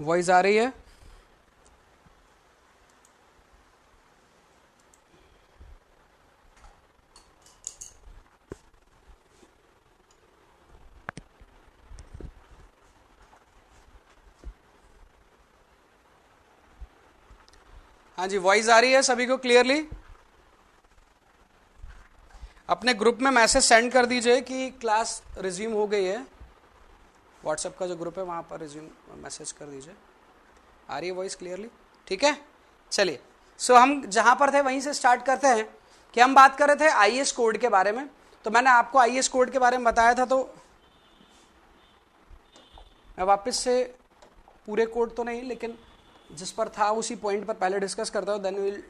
Voice आ रही है? हाँ जी, वॉइस आ रही है सभी को क्लियरली? अपने ग्रुप में मैसेज सेंड कर दीजिए कि क्लास रिज्यूम हो गई है। व्हाट्सएप का जो ग्रुप है वहां पर रिज्यूम मैसेज कर दीजिए। आ रही है वॉइस क्लियरली? ठीक है, चलिए। सो हम जहां पर थे वहीं से स्टार्ट करते हैं कि हम बात कर रहे थे आईएएस कोड के बारे में। तो मैंने आपको आईएएस कोड के बारे में बताया था, तो मैं वापस से पूरे कोड तो नहीं, लेकिन जिस पर था उसी पॉइंट पर पहले डिस्कस करता हूँ, देन विल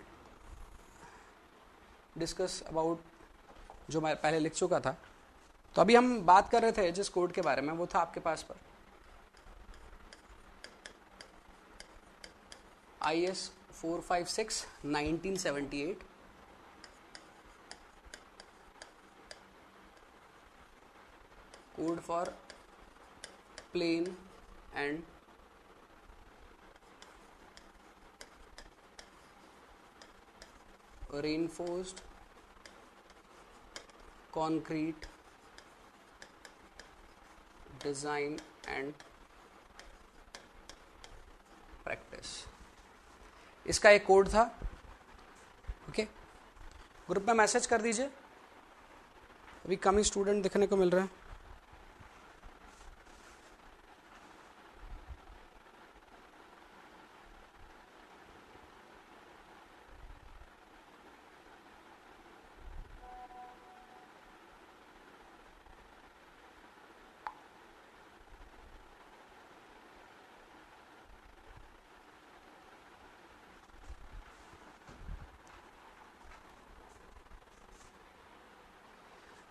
डिस्कस अबाउट जो मैं पहले लिख चुका था। तो अभी हम बात कर रहे थे जिस कोड के बारे में, वो था आपके पास पर IS 456 1978। Code for plain and reinforced concrete design and practice। इसका एक कोड था। ओके, ग्रुप में मैसेज कर दीजिए। अभी कम ही स्टूडेंट दिखने को मिल रहे हैं।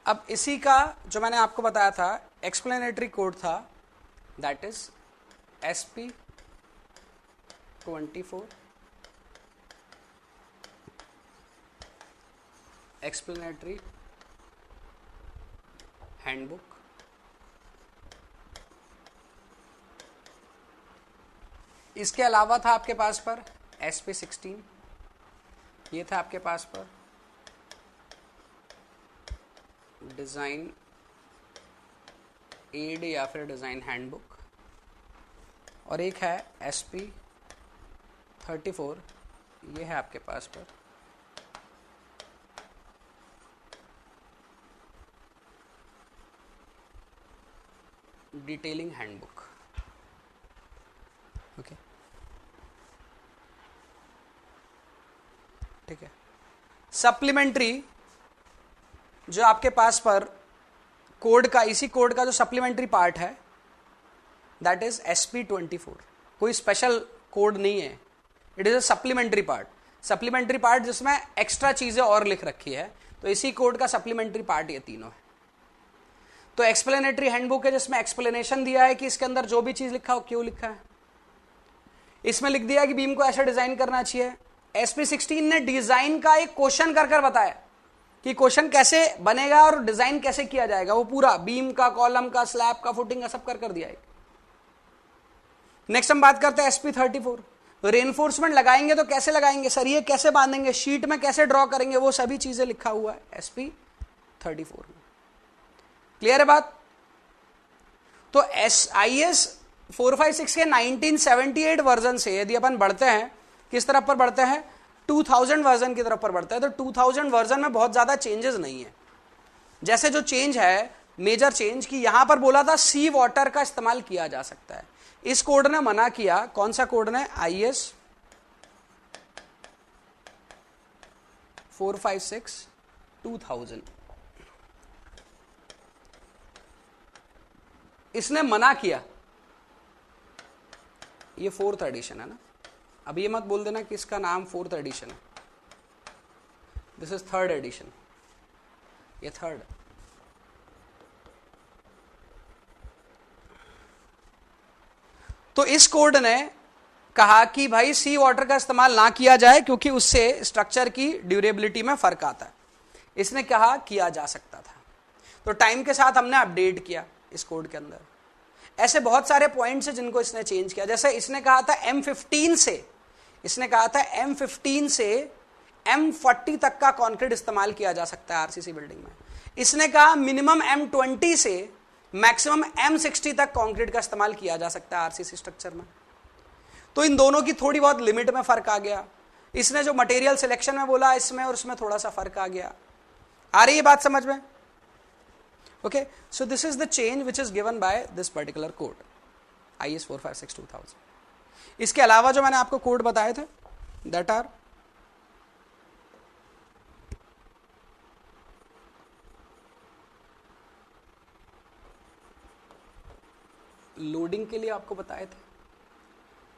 अब इसी का जो मैंने आपको बताया था एक्सप्लेनेटरी कोड था, that is SP24 explanatory handbook. इसके अलावा था आपके पास पर SP16, ये था आपके पास पर डिज़ाइन एड या फिर डिज़ाइन हैंडबुक, और एक है SP34, ये है आपके पास पर डिटेलिंग हैंडबुक। ओके, ठीक है। सप्लीमेंट्री जो आपके पास पर कोड का, इसी कोड का जो सप्लीमेंट्री पार्ट है, दैट इज SP24। कोई स्पेशल कोड नहीं है, it is a supplementary part. Supplementary part जिसमें एक्स्ट्रा चीजें और लिख रखी है, तो इसी कोड का सप्लीमेंट्री पार्ट ये तीनों है। तो एक्सप्लेनेटरी हैंडबुक है जिसमें एक्सप्लेनेशन दिया है कि इसके अंदर जो भी चीज लिखा हो क्यों लिखा है। इसमें लिख दिया कि बीम को ऐसा डिजाइन करना चाहिए। SP16 ने डिजाइन का एक क्वेश्चन कर कर बताया कि क्वेश्चन कैसे बनेगा और डिजाइन कैसे किया जाएगा, वो पूरा बीम का, कॉलम का, स्लैब का, फुटिंग का सब कर दिया है। नेक्स्ट हम बात करते हैं SP34। रेनफोर्समेंट लगाएंगे तो कैसे लगाएंगे, सरिये कैसे बांधेंगे, शीट में कैसे ड्रॉ करेंगे, वो सभी चीजें लिखा हुआ है SP34 में। क्लियर है बात? तो IS 456 के 1978 वर्जन से यदि अपन बढ़ते हैं, किस तरफ पर बढ़ते हैं, 2000 वर्जन की तरफ पर बढ़ता है, तो 2000 वर्जन में बहुत ज्यादा चेंजेस नहीं है। जैसे जो चेंज है, मेजर चेंज, कि यहां पर बोला था सी वाटर का इस्तेमाल किया जा सकता है, इस कोड ने मना किया। कौन सा कोड ने? IS 456 2000, इसने मना किया। ये 4th एडिशन है ना, अब ये मत बोल देना कि इसका नाम 4th एडिशन है, दिस इज 3rd एडिशन, ये 3rd। तो इस कोड ने कहा कि भाई सी वाटर का इस्तेमाल ना किया जाए क्योंकि उससे स्ट्रक्चर की ड्यूरेबिलिटी में फर्क आता है। इसने कहा किया जा सकता था, तो टाइम के साथ हमने अपडेट किया इस कोड के अंदर। ऐसे बहुत सारे पॉइंट्स हैं जिनको इसने चेंज किया। जैसे इसने कहा था M15 से M40 तक का कंक्रीट इस्तेमाल किया जा सकता है आरसीसी बिल्डिंग में। इसने कहा मिनिमम M20 से मैक्सिमम M60 तक कंक्रीट का इस्तेमाल किया जा सकता है आरसीसी स्ट्रक्चर में। तो इन दोनों की थोड़ी बहुत लिमिट में फर्क आ गया। इसने जो मटेरियल सिलेक्शन में बोला इसमें और उसमें थोड़ा सा फर्क आ गया। आ रही है बात समझ में? Okay, so this is the change which is given by this particular code IS 456-2000। इसके अलावा जो मैंने आपको कोड बताए थे दैट आर लोडिंग के लिए आपको बताए थे।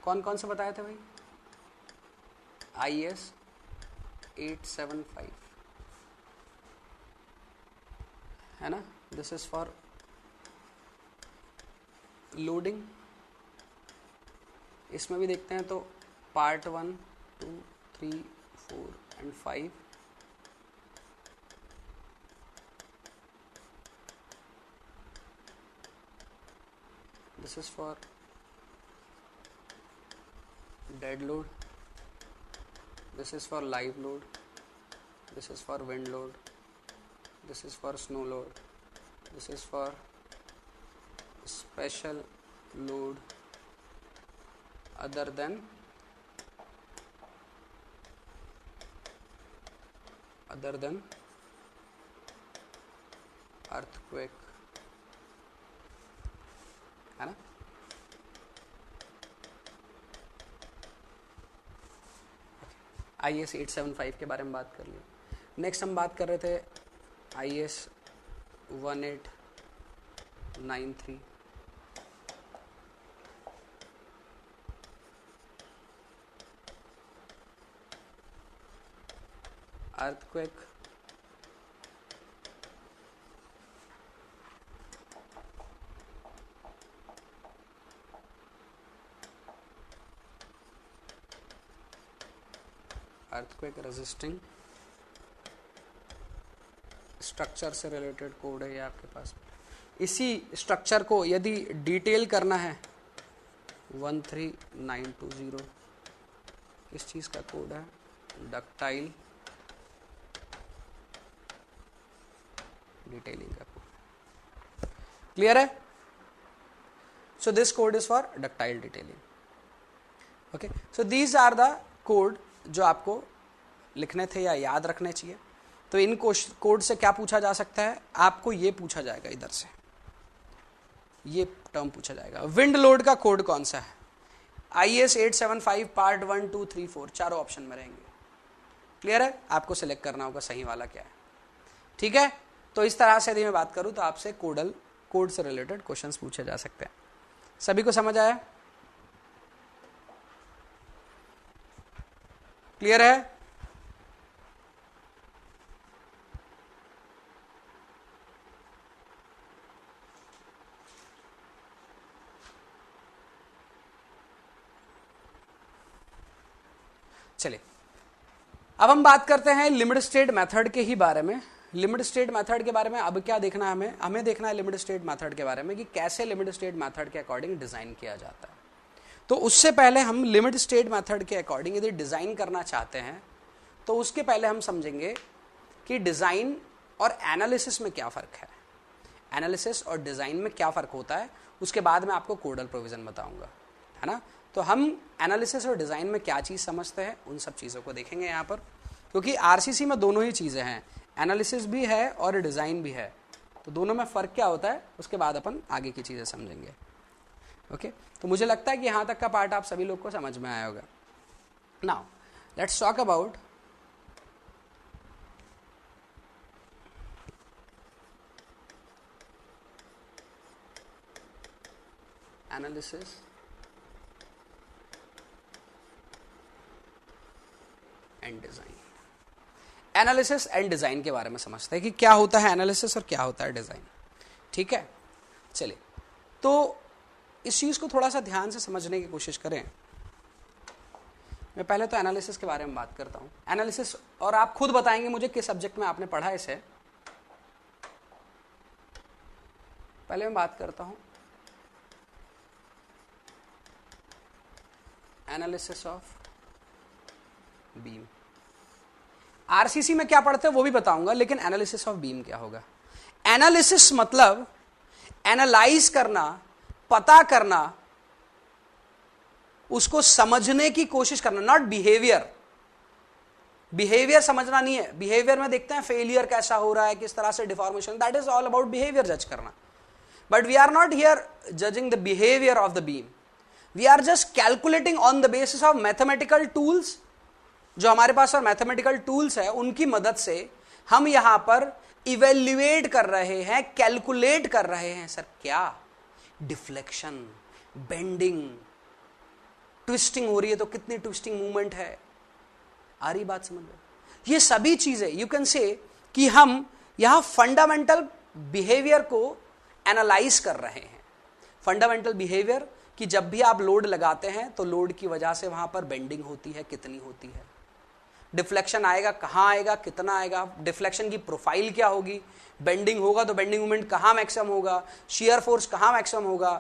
कौन कौन से बताए थे भाई? IS 875 है ना, दिस इज फॉर लोडिंग। इसमें भी देखते हैं तो part 1, 2, 3, 4 and 5 this is for dead load, this is for live load, this is for wind load, this is for snow load, this is for special load other than earthquake, है ना। IS 875 के बारे में बात कर लिया। Next हम बात कर रहे थे IS 1893। earthquake, earthquake resisting structure से रिलेटेड कोड है ये आपके पास। इसी स्ट्रक्चर को यदि डिटेल करना है 13920 किस चीज का कोड है? डक्टाइल डिटेलिंग का कोड। क्लियर है? So this code is for ductile detailing. Okay, so these are the code जो आपको लिखने थे या याद रखने चाहिए। तो इन कोड से क्या पूछा जा सकता है? आपको ये पूछा जाएगा, इधर से ये टर्म पूछा जाएगा। विंड लोड का कोड कौन सा है? IS 875 पार्ट 1, 2, 3, 4 चारों ऑप्शन में रहेंगे। क्लियर है? आपको सिलेक्ट करना होगा सही वाला क्या है। ठीक है, तो इस तरह से यदि मैं बात करूं तो आपसे कोड से रिलेटेड क्वेश्चंस पूछे जा सकते हैं। सभी को समझ आया? क्लियर है? चलिए अब हम बात करते हैं लिमिट स्टेट मेथड के ही बारे में। लिमिट स्टेट मेथड के बारे में अब क्या देखना है हमें देखना है लिमिट स्टेट मेथड के बारे में कि कैसे लिमिट स्टेट मेथड के अकॉर्डिंग डिजाइन किया जाता है। तो उससे पहले हम लिमिट स्टेट मेथड के अकॉर्डिंग यदि डिजाइन करना चाहते हैं तो उसके पहले हम समझेंगे कि डिजाइन और एनालिसिस में क्या फर्क है, एनालिसिस और डिजाइन में क्या फर्क होता है। उसके बाद मैं आपको कोडल प्रोविजन बताऊंगा, है ना। तो हम एनालिसिस और डिजाइन में क्या चीज समझते हैं उन सब चीजों को देखेंगे यहाँ पर, क्योंकि आरसीसी में दोनों ही चीजें हैं, एनालिसिस भी है और डिजाइन भी है। तो दोनों में फर्क क्या होता है उसके बाद अपन आगे की चीजें समझेंगे। ओके, तो मुझे लगता है कि यहाँ तक का पार्ट आप सभी लोग को समझ में आया होगा। Now let's talk about analysis and design. Analysis and design के बारे में समझते हैं कि क्या होता है एनालिसिस और क्या होता है डिजाइन। ठीक है, चलिए तो इस चीज को थोड़ा सा ध्यान से समझने की कोशिश करें। मैं पहले तो एनालिसिस के बारे में बात करता हूं। एनालिसिस, और आप खुद बताएंगे मुझे किस सब्जेक्ट में आपने पढ़ा इसे। पहले मैं बात करता हूं एनालिसिस ऑफ बीम। आरसीसी में क्या पढ़ते हैं वो भी बताऊंगा, लेकिन एनालिसिस ऑफ बीम क्या होगा? एनालिसिस मतलब एनालाइज करना, पता करना, उसको समझने की कोशिश करना, नॉट बिहेवियर। बिहेवियर समझना नहीं है। बिहेवियर में देखते हैं फेलियर कैसा हो रहा है, किस तरह से deformation, that is all about behaviour जज करना। But we are not here judging the behaviour of the beam, we are just calculating on the basis of mathematical tools. जो हमारे पास और मैथमेटिकल टूल्स है उनकी मदद से हम यहां पर इवेल्युएट कर रहे हैं, कैलकुलेट कर रहे हैं। सर क्या डिफ्लेक्शन, बेंडिंग, ट्विस्टिंग हो रही है तो कितनी ट्विस्टिंग मूवमेंट है, आ रही बात समझ में? ये सभी चीजें यू कैन से कि हम यहां फंडामेंटल बिहेवियर को एनालाइज कर रहे हैं। फंडामेंटल बिहेवियर कि जब भी आप लोड लगाते हैं तो लोड की वजह से वहां पर बेंडिंग होती है, कितनी होती है, डिफ्लेक्शन आएगा, कहां आएगा, कितना आएगा, डिफ्लेक्शन की प्रोफाइल क्या होगी, बेंडिंग होगा तो बेंडिंग मोमेंट कहां मैक्सिमम होगा, शियर फोर्स कहां मैक्सिमम होगा,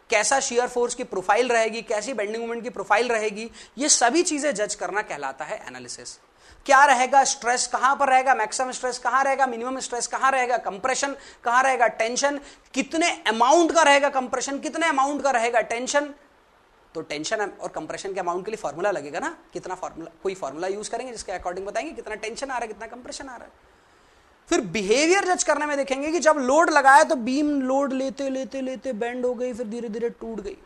कैसा शियर फोर्स की प्रोफाइल रहेगी, कैसी बेंडिंग मोमेंट की प्रोफाइल रहेगी, ये सभी चीजें जज करना कहलाता है एनालिसिस। क्या रहेगा, स्ट्रेस कहां पर रहेगा, मैक्सिमम स्ट्रेस कहां रहेगा, मिनिमम स्ट्रेस कहां रहेगा, कंप्रेशन कहां रहेगा, टेंशन कितने अमाउंट का रहेगा, कंप्रेशन कितने अमाउंट का रहेगा, टेंशन, तो टेंशन और कंप्रेशन के अमाउंट के लिए फॉर्मूला लगेगा ना, कितना फॉर्मूला, कोई फॉर्मूला यूज करेंगे जिसके अकॉर्डिंग बताएंगे कितना टेंशन आ रहा है, कितना कंप्रेशन आ रहा है। फिर बिहेवियर जज करने में देखेंगे कि जब लोड लगाया तो बीम लोड लेते लेते लेते बेंड हो गई, फिर धीरे धीरे टूट गई।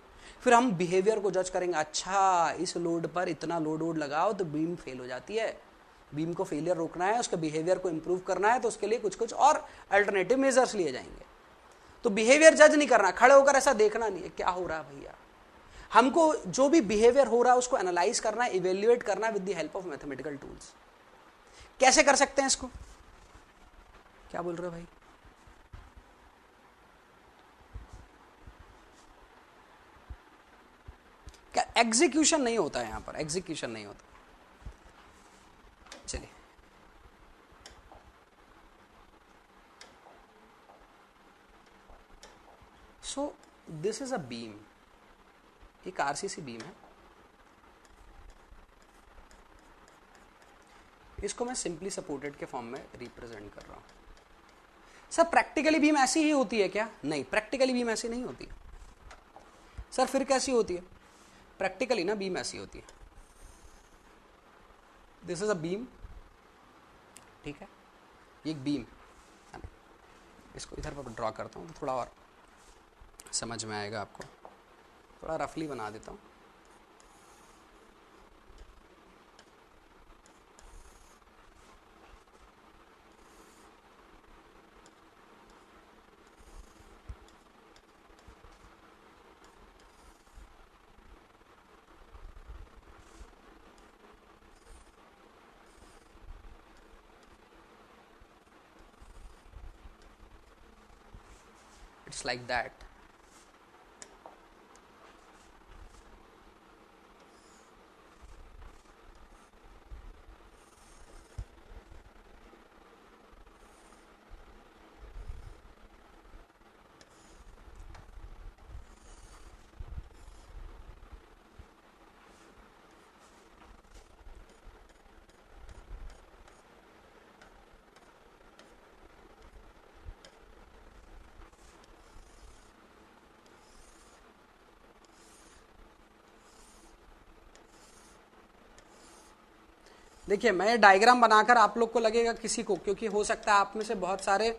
फिर हम बिहेवियर को जज करेंगे, अच्छा इस लोड पर इतना लोड लगाओ तो बीम फेल हो जाती है, बीम को फेलियर रोकना है, उसके बिहेवियर को इंप्रूव करना है, तो उसके लिए कुछ कुछ और अल्टरनेटिव मेजर्स लिए जाएंगे। तो बिहेवियर जज नहीं करना, खड़े होकर ऐसा देखना नहीं है क्या हो रहा है भैया। हमको जो भी बिहेवियर हो रहा है उसको एनालाइज करना है, इवेल्युएट करना है with the help of mathematical tools. कैसे कर सकते हैं इसको? क्या बोल रहे हो भाई? क्या एग्जीक्यूशन नहीं होता है यहां पर? एग्जीक्यूशन नहीं होता। चलिए so this is a beam, एक आरसीसी बीम है। इसको मैं सिंपली सपोर्टेड के फॉर्म में रिप्रेजेंट कर रहा हूं। सर प्रैक्टिकली बीम ऐसी ही होती है क्या? नहीं, प्रैक्टिकली बीम ऐसी नहीं होती। सर फिर कैसी होती है? प्रैक्टिकली ना बीम ऐसी होती है, दिस इज अ बीम, ठीक है, ये एक बीम है ना। इसको इधर पर ड्रॉ करता हूँ तो थोड़ा और समझ में आएगा आपको, थोड़ा रफली बना देता हूँ। It's like that. देखिए मैं ये डायग्राम बनाकर आप लोग को लगेगा किसी को, क्योंकि हो सकता है आप में से बहुत सारे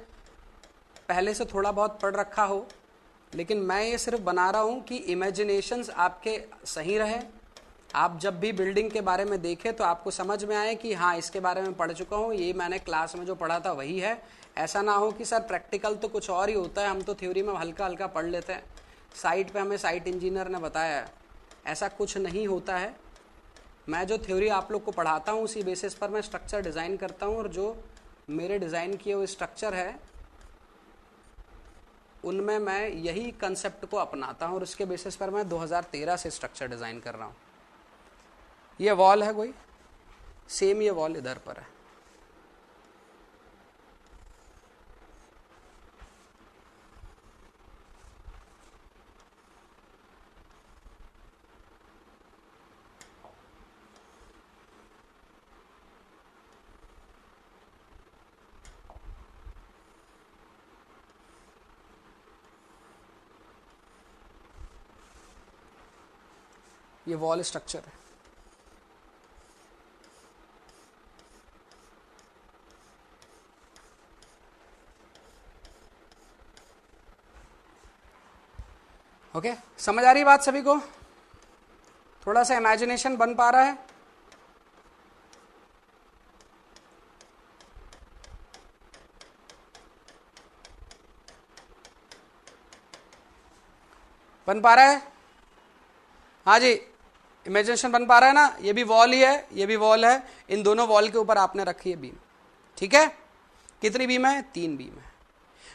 पहले से थोड़ा बहुत पढ़ रखा हो, लेकिन मैं ये सिर्फ बना रहा हूं कि इमेजिनेशंस आपके सही रहे। आप जब भी बिल्डिंग के बारे में देखें तो आपको समझ में आए कि हाँ इसके बारे में पढ़ चुका हूँ, ये मैंने क्लास में जो पढ़ा था वही है। ऐसा ना हो कि सर प्रैक्टिकल तो कुछ और ही होता है, हम तो थ्योरी में हल्का हल्का पढ़ लेते हैं, साइट पे हमें साइट इंजीनियर ने बताया है। ऐसा कुछ नहीं होता है। मैं जो थ्योरी आप लोग को पढ़ाता हूँ उसी बेसिस पर मैं स्ट्रक्चर डिज़ाइन करता हूँ, और जो मेरे डिज़ाइन किए हुए स्ट्रक्चर है उनमें मैं यही कंसेप्ट को अपनाता हूँ, और उसके बेसिस पर मैं 2013 से स्ट्रक्चर डिज़ाइन कर रहा हूँ। ये वॉल है कोई, सेम ये वॉल इधर पर है, ये वॉल स्ट्रक्चर है। ओके, समझ आ रही बात सभी को? थोड़ा सा इमेजिनेशन बन पा रहा है? बन पा रहा है? हाँ जी, इमेजिनेशन बन पा रहा है ना? ये भी वॉल ही है, ये भी वॉल है, इन दोनों वॉल के ऊपर आपने रखी है बीम। ठीक है, कितनी बीम है? 3 बीम है।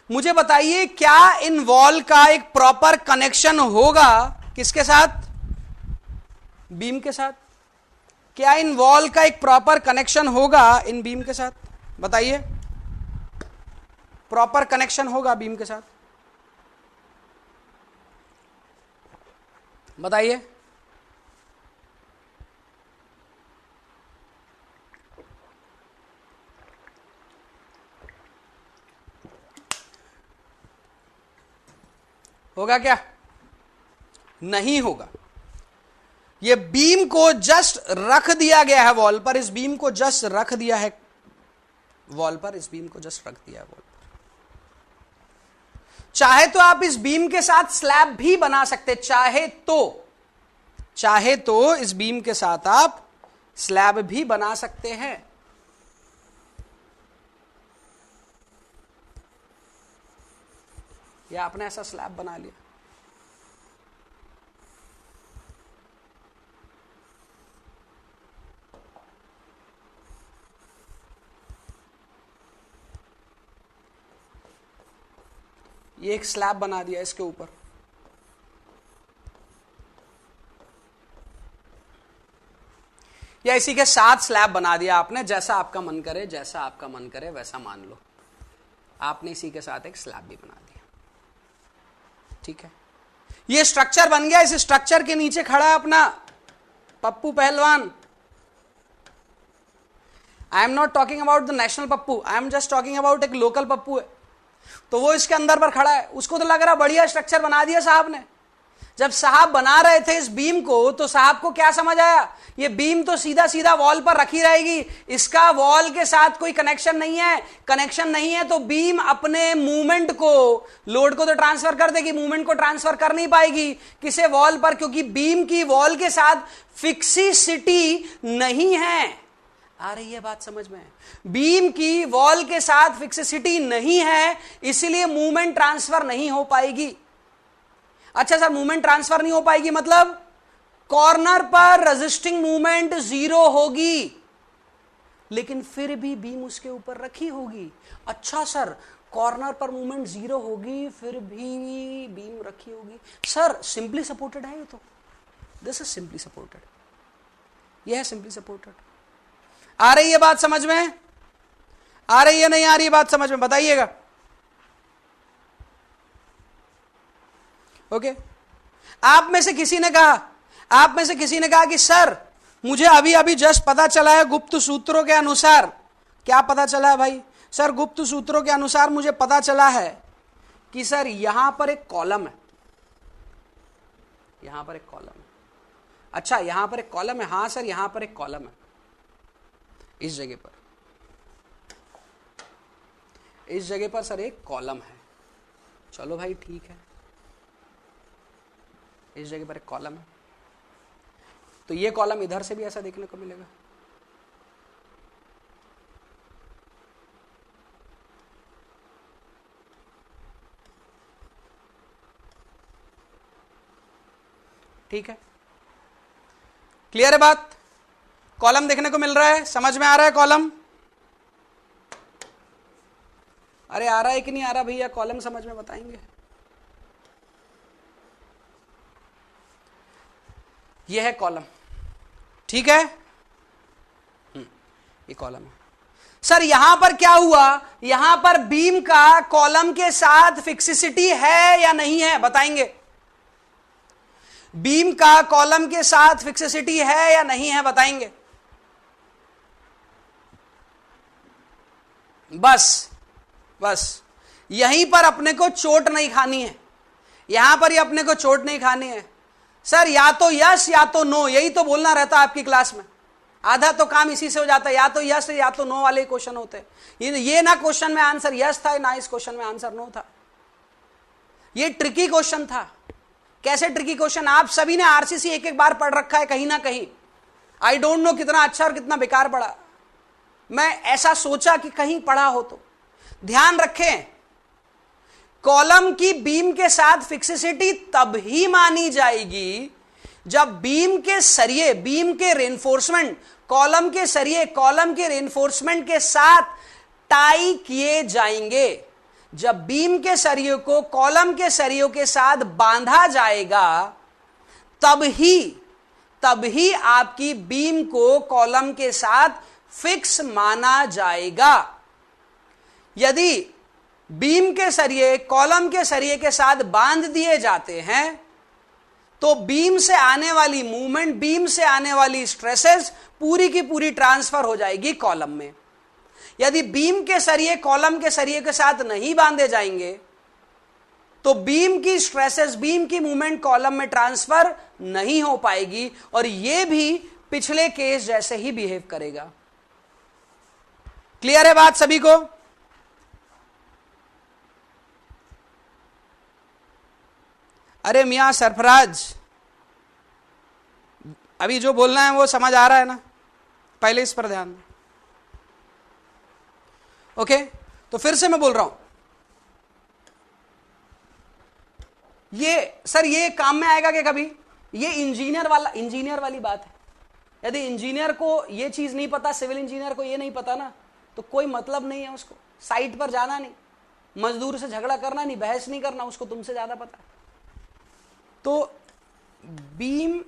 मुझे बताइए क्या इन वॉल का एक प्रॉपर कनेक्शन होगा किसके साथ? बीम के साथ। क्या इन वॉल का एक प्रॉपर कनेक्शन होगा इन बीम के साथ? बताइए, प्रॉपर कनेक्शन होगा बीम के साथ? बताइए। होगा क्या? नहीं होगा। ये बीम को जस्ट रख दिया गया है वॉल पर, इस बीम को जस्ट रख दिया है वॉल पर, इस बीम को जस्ट रख दिया है वॉल पर। चाहे तो आप इस बीम के साथ स्लैब भी बना सकते, चाहे तो इस बीम के साथ आप स्लैब भी बना सकते हैं। या आपने ऐसा स्लैब बना लिया। ये एक स्लैब बना दिया इसके ऊपर, या इसी के साथ स्लैब बना दिया आपने, जैसा आपका मन करे, जैसा आपका मन करे वैसा मान लो। आपने इसी के साथ एक स्लैब भी बना दिया। ठीक है, ये स्ट्रक्चर बन गया। इस स्ट्रक्चर के नीचे खड़ा है अपना पप्पू पहलवान। I am not talking about the national Pappu, I am just talking about एक लोकल पप्पू है। तो वो इसके अंदर पर खड़ा है, उसको तो लग रहा बढ़िया स्ट्रक्चर बना दिया साहब ने। जब साहब बना रहे थे इस बीम को, तो साहब को क्या समझ आया? ये बीम तो सीधा सीधा वॉल पर रखी रहेगी, इसका वॉल के साथ कोई कनेक्शन नहीं है। कनेक्शन नहीं है तो बीम अपने मूवमेंट को, लोड को तो ट्रांसफर कर देगी, मूवमेंट को ट्रांसफर कर नहीं पाएगी किसे? वॉल पर, क्योंकि बीम की वॉल के साथ फिक्सिसिटी नहीं है। आ रही है बात समझ में? बीम की वॉल के साथ फिक्सिसिटी नहीं है, इसलिए मूवमेंट ट्रांसफर नहीं हो पाएगी। अच्छा सर, मूवमेंट ट्रांसफर नहीं हो पाएगी मतलब कॉर्नर पर रेजिस्टिंग मूवमेंट 0 होगी, लेकिन फिर भी बीम उसके ऊपर रखी होगी। अच्छा सर, कॉर्नर पर मूवमेंट 0 होगी फिर भी बीम रखी होगी। सर सिंपली सपोर्टेड है ये तो, दिस इज सिंपली सपोर्टेड, यह है सिंपली सपोर्टेड। आ रही है बात समझ में? आ रही है नहीं आ रही है बात समझ में? बताइएगा। ओके, आप में से किसी ने कहा कि सर मुझे अभी अभी जस्ट पता चला है गुप्त सूत्रों के अनुसार। क्या पता चला है भाई? सर गुप्त सूत्रों के अनुसार मुझे पता चला है कि सर यहां पर एक कॉलम है, यहां पर एक कॉलम है। अच्छा, यहां पर एक कॉलम है? हां सर, यहां पर एक कॉलम है, इस जगह पर, इस जगह पर सर एक कॉलम है। चलो भाई ठीक है, इस जगह पर एक कॉलम है, तो ये कॉलम इधर से भी ऐसा देखने को मिलेगा। ठीक है, क्लियर है बात? कॉलम देखने को मिल रहा है, समझ में आ रहा है कॉलम? अरे आ रहा है कि नहीं आ रहा भैया? कॉलम समझ में बताएंगे। यह है कॉलम, ठीक है, ये कॉलम है। सर यहां पर क्या हुआ? यहां पर बीम का कॉलम के साथ फिक्सिसिटी है या नहीं है? बताएंगे। बीम का कॉलम के साथ फिक्सिसिटी है या नहीं है? बताएंगे। बस यहीं पर अपने को चोट नहीं खानी है, यहां पर ही अपने को चोट नहीं खानी है। सर या तो यस या तो नो, यही तो बोलना रहता है आपकी क्लास में। आधा तो काम इसी से हो जाता है, या तो यस या तो नो वाले क्वेश्चन होते हैं। ये ना क्वेश्चन में आंसर यस था, ना इस क्वेश्चन में आंसर नो था। ये ट्रिकी क्वेश्चन था। कैसे ट्रिकी क्वेश्चन? आप सभी ने आरसीसी एक एक बार पढ़ रखा है कहीं ना कहीं। आई डोंट नो कितना अच्छा और कितना बेकार पढ़ा, मैं ऐसा सोचा कि कहीं पढ़ा हो तो। ध्यान रखें, कॉलम की बीम के साथ फिक्सिसिटी तब ही मानी जाएगी जब बीम के सरिये, बीम के रेनफोर्समेंट, कॉलम के सरिये कॉलम के रेनफोर्समेंट के साथ टाई किए जाएंगे। जब बीम के सरियों को कॉलम के सरियों के साथ बांधा जाएगा, तब ही आपकी बीम को कॉलम के साथ फिक्स माना जाएगा। यदि बीम के सरिये कॉलम के सरिये के साथ बांध दिए जाते हैं तो बीम से आने वाली मूवमेंट, बीम से आने वाली स्ट्रेसेस पूरी की पूरी ट्रांसफर हो जाएगी कॉलम में। यदि बीम के सरिये कॉलम के सरिये के साथ नहीं बांधे जाएंगे तो बीम की स्ट्रेसेस, बीम की मूवमेंट कॉलम में ट्रांसफर नहीं हो पाएगी और यह भी पिछले केस जैसे ही बिहेव करेगा। क्लियर है बात सभी को? अरे मियां सरफराज, अभी जो बोलना है वो समझ आ रहा है ना? पहले इस पर ध्यान दें। ओके, तो फिर से मैं बोल रहा हूं, ये सर ये काम में आएगा कि कभी? ये इंजीनियर वाली बात है। यदि इंजीनियर को ये चीज नहीं पता, सिविल इंजीनियर को ये नहीं पता ना, तो कोई मतलब नहीं है उसको। साइट पर जाना नहीं, मजदूर से झगड़ा करना नहीं, बहस नहीं करना, उसको तुमसे ज्यादा पता है। तो बीम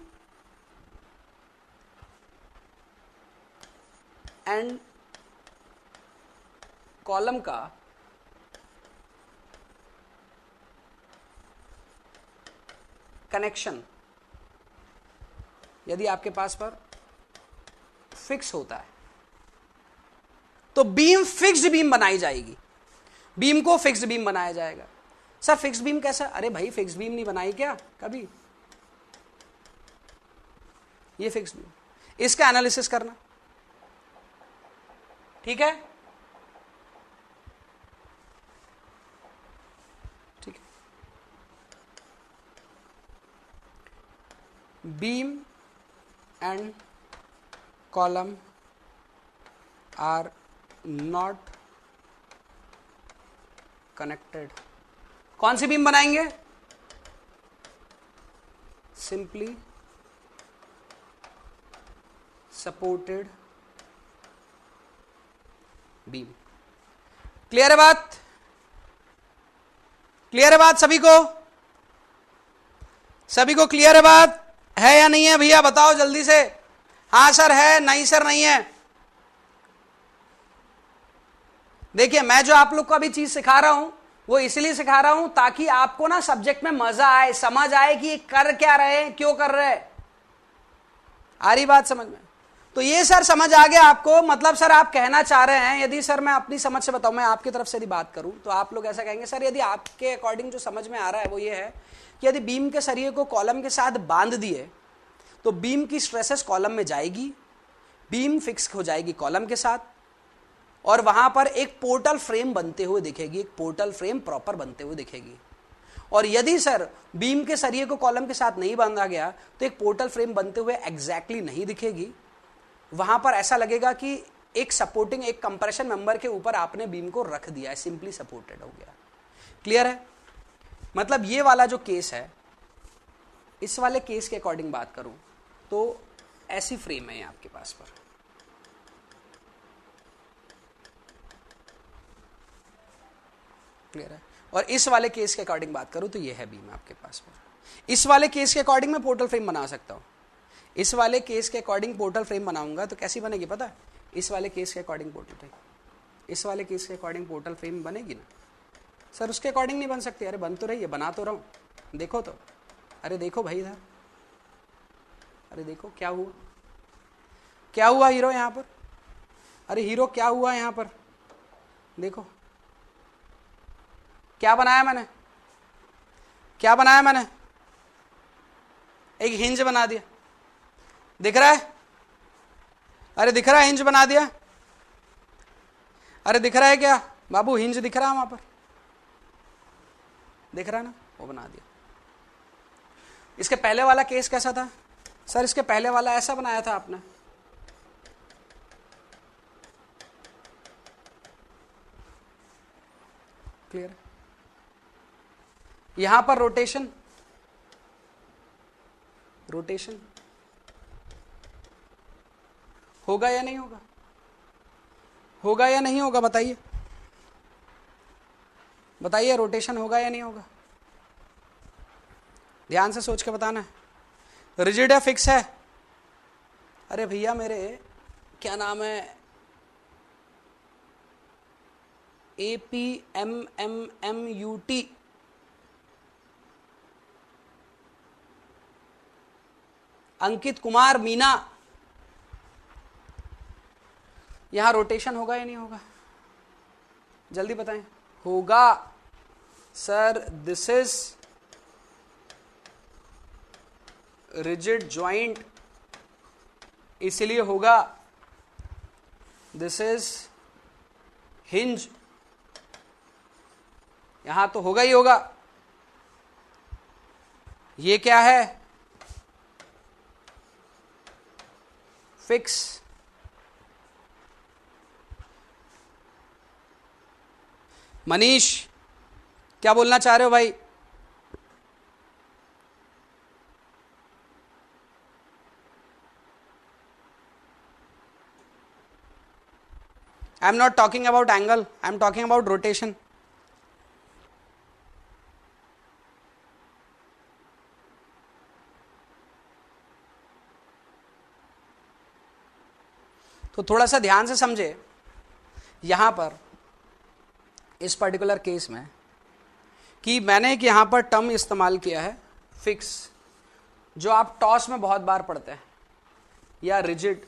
एंड कॉलम का कनेक्शन यदि आपके पास पर फिक्स होता है तो बीम फिक्स्ड बीम बनाई जाएगी। बीम को फिक्स्ड बीम बनाया जाएगा। सर फिक्स्ड बीम कैसा? अरे भाई फिक्स्ड बीम नहीं बनाई क्या कभी? ये फिक्स्ड बीम, इसका एनालिसिस करना, ठीक है? ठीक है। Beam and column are not connected. कौन सी बीम बनाएंगे? Simply supported beam. क्लियर है बात? क्लियर है बात सभी को? सभी को क्लियर है बात? है या नहीं है भैया बताओ जल्दी से। हां सर है, नहीं सर नहीं है। देखिए मैं जो आप लोग को अभी चीज सिखा रहा हूं वो इसलिए सिखा रहा हूं ताकि आपको ना सब्जेक्ट में मजा आए, समझ आए कि ये कर क्या रहे हैं, क्यों कर रहे हैं। आ रही बात समझ में? तो ये सर समझ आ गया आपको? मतलब सर आप कहना चाह रहे हैं, यदि सर मैं अपनी समझ से बताऊं, मैं आपकी तरफ से यदि बात करूं तो आप लोग ऐसा कहेंगे सर यदि आपके अकॉर्डिंग जो समझ में आ रहा है वो ये है कि यदि बीम के सरिये को कॉलम के साथ बांध दिए तो बीम की स्ट्रेसेस कॉलम में जाएगी, बीम फिक्स हो जाएगी कॉलम के साथ और वहां पर एक पोर्टल फ्रेम बनते हुए दिखेगी, एक पोर्टल फ्रेम प्रॉपर बनते हुए दिखेगी। और यदि सर बीम के सरिये को कॉलम के साथ नहीं बांधा गया तो एक पोर्टल फ्रेम बनते हुए एग्जैक्टली नहीं दिखेगी। वहां पर ऐसा लगेगा कि एक सपोर्टिंग, एक कंप्रेशन मेंबर के ऊपर आपने बीम को रख दिया है, सिंपली सपोर्टेड हो गया। क्लियर है? मतलब ये वाला जो केस है, इस वाले केस के अकॉर्डिंग बात करूं तो ऐसी फ्रेम है आपके पास पर, क्लियर है? और इस वाले केस के अकॉर्डिंग बात करूं तो ये है बीम आपके पास पर। इस वाले केस के अकॉर्डिंग मैं पोर्टल फ्रेम बना सकता हूं। इस वाले केस के अकॉर्डिंग पोर्टल फ्रेम बनाऊंगा तो कैसी बनेगी पता है? इस वाले केस के अकॉर्डिंग पोर्टल फ्रेम, इस वाले केस के अकॉर्डिंग पोर्टल फ्रेम बनेगी ना सर? उसके अकॉर्डिंग नहीं बन सकती। अरे बन तो रही है, बना तो रहा हूं, देखो तो। अरे देखो भाई इधर, अरे देखो क्या हुआ, क्या हुआ हीरो यहां पर? अरे हीरो क्या हुआ यहां पर? देखो क्या बनाया मैंने, क्या बनाया मैंने? एक हिंज बना दिया, दिख रहा है? अरे दिख रहा है, हिंज बना दिया। अरे दिख रहा है क्या बाबू? हिंज दिख रहा है वहां पर, दिख रहा है ना, वो बना दिया। इसके पहले वाला केस कैसा था सर? इसके पहले वाला ऐसा बनाया था आपने, क्लियर? यहां पर रोटेशन, रोटेशन होगा या नहीं होगा? होगा या नहीं होगा? बताइए, बताइए, रोटेशन होगा या नहीं होगा? ध्यान से सोच के बताना है। रिजिड है, फिक्स है? अरे भैया मेरे क्या नाम है, APMMMUT, अंकित कुमार मीना, यहां रोटेशन होगा या नहीं होगा? जल्दी बताएं। होगा sir, this is rigid joint, इसलिए होगा। दिस इज हिंज, यहां तो होगा ही होगा। ये क्या है? फिक्स। मनीष क्या बोलना चाह रहे हो भाई? I am not talking about angle, I am talking about rotation. तो थोड़ा सा ध्यान से समझे, यहां पर इस पर्टिकुलर केस में कि मैंने एक यहां पर टर्म इस्तेमाल किया है फिक्स, जो आप टॉस में बहुत बार पढ़ते हैं, या रिजिड,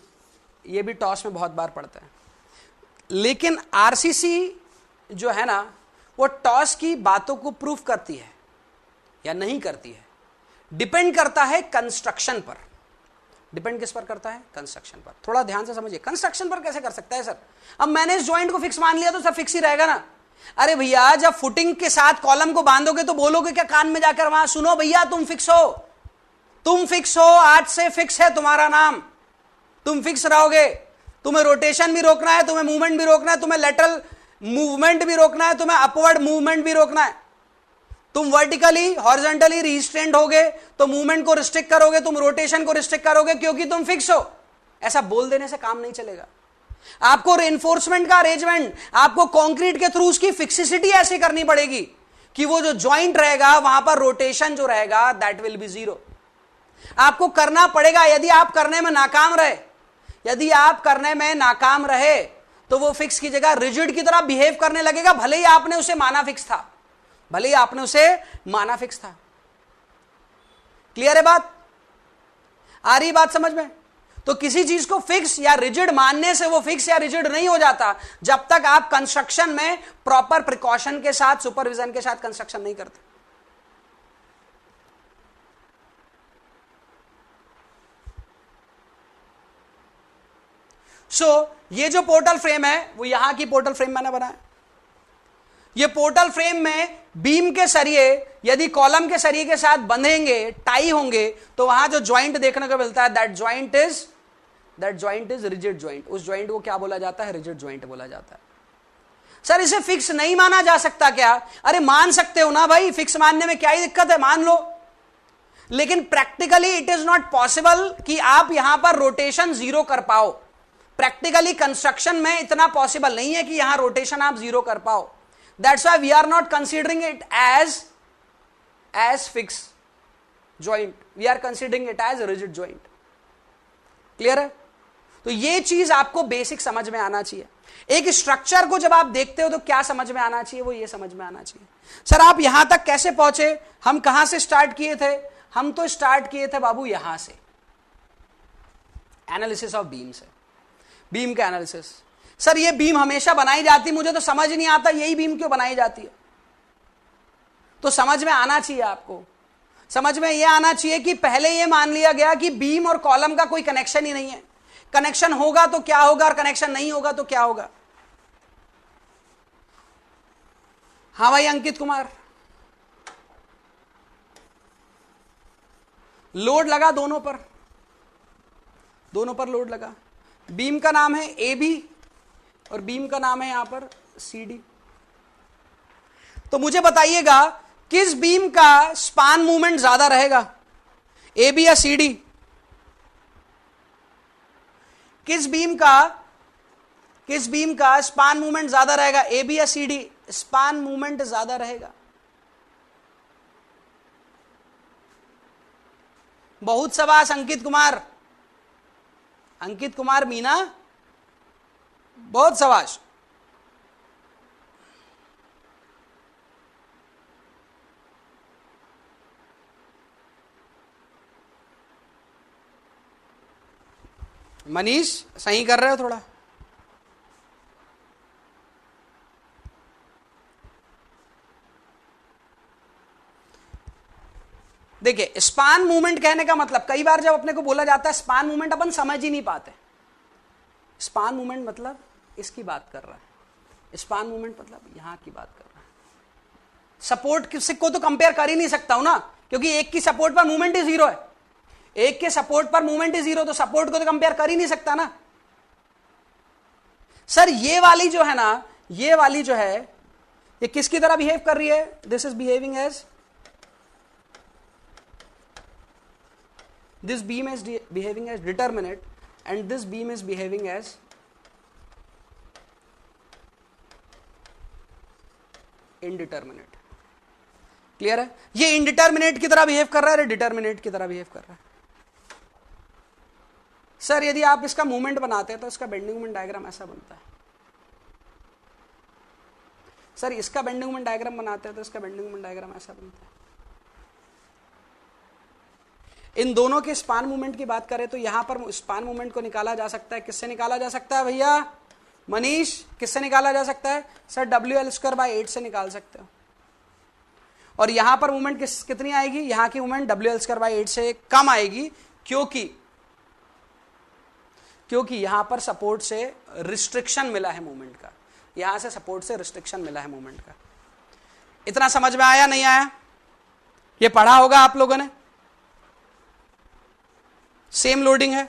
ये भी टॉस में बहुत बार पढ़ते हैं। लेकिन आरसीसी जो है ना, वो टॉस की बातों को प्रूफ करती है या नहीं करती है, डिपेंड करता है कंस्ट्रक्शन पर। डिपेंड किस पर करता है? कंस्ट्रक्शन पर। थोड़ा ध्यान से समझिए, कंस्ट्रक्शन पर कैसे कर सकता है सर? अब मैंने इस जॉइंट को फिक्स मान लिया तो सब फिक्स ही रहेगा ना। अरे भैया, जब फुटिंग के साथ कॉलम को बांधोगे तो बोलोगे क्या कान में जाकर, वहां सुनो भैया तुम फिक्स हो, तुम फिक्स हो, आज से फिक्स है तुम्हारा नाम, तुम फिक्स रहोगे। तुम्हें रोटेशन भी रोकना है, तुम्हें मूवमेंट भी रोकना है, तुम्हें लेटरल मूवमेंट भी रोकना है, तुम्हें अपवर्ड मूवमेंट भी रोकना है। तुम वर्टिकली हॉरिजॉन्टली रिस्ट्रेंड होगे तो मूवमेंट को रिस्ट्रिक्ट करोगे, तुम रोटेशन को रिस्ट्रिक्ट करोगे, क्योंकि तुम फिक्स हो। ऐसा बोल देने से काम नहीं चलेगा। आपको रेनफोर्समेंट का अरेंजमेंट, आपको कंक्रीट के थ्रू उसकी फिक्सिसिटी ऐसे करनी पड़ेगी कि वो जो जॉइंट रहेगा वहां पर रोटेशन जो रहेगा दैट विल बी जीरो। आपको करना पड़ेगा। यदि आप करने में नाकाम रहे, यदि आप करने में नाकाम रहे तो वो फिक्स की जगह रिजिड की तरह बिहेव करने लगेगा, भले ही आपने उसे माना फिक्स था, भले ही आपने उसे माना फिक्स था। क्लियर है बात? आ रही बात समझ में? तो किसी चीज को फिक्स या रिजिड मानने से वो फिक्स या रिजिड नहीं हो जाता जब तक आप कंस्ट्रक्शन में प्रॉपर प्रिकॉशन के साथ, सुपरविजन के साथ कंस्ट्रक्शन नहीं करते। ये जो पोर्टल फ्रेम है वो यहां की पोर्टल फ्रेम मैंने बनाया। ये पोर्टल फ्रेम में बीम के सरिये यदि कॉलम के सरिये के साथ बंधेंगे, टाई होंगे, तो वहां जो ज्वाइंट देखने को मिलता है that joint is rigid joint. उस ज्वाइंट को क्या बोला जाता है? रिजिड ज्वाइंट बोला जाता है। सर इसे फिक्स नहीं माना जा सकता क्या? अरे मान सकते हो ना भाई, फिक्स मानने में क्या ही दिक्कत है, मान लो। लेकिन practically it is not possible कि आप यहां पर रोटेशन जीरो कर पाओ। प्रैक्टिकली कंस्ट्रक्शन में इतना पॉसिबल नहीं है कि यहां रोटेशन आप जीरो कर पाओ। That's why we are not considering it as fix joint, we are considering it as rigid joint. Clear है? तो ये चीज आपको बेसिक समझ में आना चाहिए। एक स्ट्रक्चर को जब आप देखते हो तो क्या समझ में आना चाहिए? वो ये समझ में आना चाहिए, सर आप यहां तक कैसे पहुंचे, हम कहां से स्टार्ट किए थे? हम तो स्टार्ट किए थे बाबू यहां से, एनालिसिस ऑफ बीम से, बीम का एनालिसिस। सर ये बीम हमेशा बनाई जाती, मुझे तो समझ नहीं आता यही बीम क्यों बनाई जाती है। तो समझ में आना चाहिए आपको। समझ में यह आना चाहिए कि पहले यह मान लिया गया कि बीम और कॉलम का कोई कनेक्शन ही नहीं है। कनेक्शन होगा तो क्या होगा और कनेक्शन नहीं होगा तो क्या होगा। हाँ भाई अंकित कुमार, लोड लगा दोनों पर लोड लगा। बीम का नाम है ए बी और बीम का नाम है यहां पर सी डी। तो मुझे बताइएगा किस बीम का स्पान मूवमेंट ज्यादा रहेगा, ए बी या सी डी? किस बीम का स्पान मूवमेंट ज्यादा रहेगा, ए बी या सी डी? स्पान मूवमेंट ज्यादा रहेगा। बहुत शाबाश अंकित कुमार मीना, बहुत शाबाश। मनीष सही कर रहे हो थोड़ा। देखिए स्पान मूवमेंट कहने का मतलब, कई बार जब अपने को बोला जाता है स्पान मूवमेंट, अपन समझ ही नहीं पाते। स्पान मूवमेंट मतलब इसकी बात कर रहा है, स्पान मूवमेंट मतलब यहां की बात कर रहा है। सपोर्ट किसी को तो कंपेयर कर ही नहीं सकता हूं ना, क्योंकि एक की सपोर्ट पर मूवमेंट ही जीरो है। एक के सपोर्ट पर मूवमेंट ही जीरो, तो सपोर्ट को तो कंपेयर कर ही नहीं सकता ना। सर ये वाली जो है ये किसकी तरह बिहेव कर रही है? This is behaving as, this beam is behaving as determinate and this beam is behaving as indeterminate। Clear है? ये indeterminate की तरह बिहेव कर रहा है, डिटर्मिनेट की तरह बिहेव कर रहा है। सर यदि आप इसका मूवमेंट बनाते हैं तो इसका बेंडिंग मूवमेंट डायग्राम ऐसा बनता है। सर इसका बेंडिंग मूवमेंट डायग्राम बनाते हैं तो इसका बेंडिंग मूवमेंट डायग्राम ऐसा बनता है। इन दोनों के स्पान मूवमेंट की बात करें तो यहां पर स्पान मूवमेंट को निकाला जा सकता है। किससे निकाला जा सकता है भैया? मनीष किससे निकाला जा सकता है? सर WL²/8 से निकाल सकते हो। और यहां पर मूवमेंट कितनी आएगी? यहां की मूवमेंट WL²/8 से कम आएगी, क्योंकि यहां पर सपोर्ट से रिस्ट्रिक्शन मिला है मूवमेंट का। यहां से सपोर्ट से रिस्ट्रिक्शन मिला है मूवमेंट का। इतना समझ में आया नहीं आया? ये पढ़ा होगा आप लोगों ने। सेम लोडिंग है।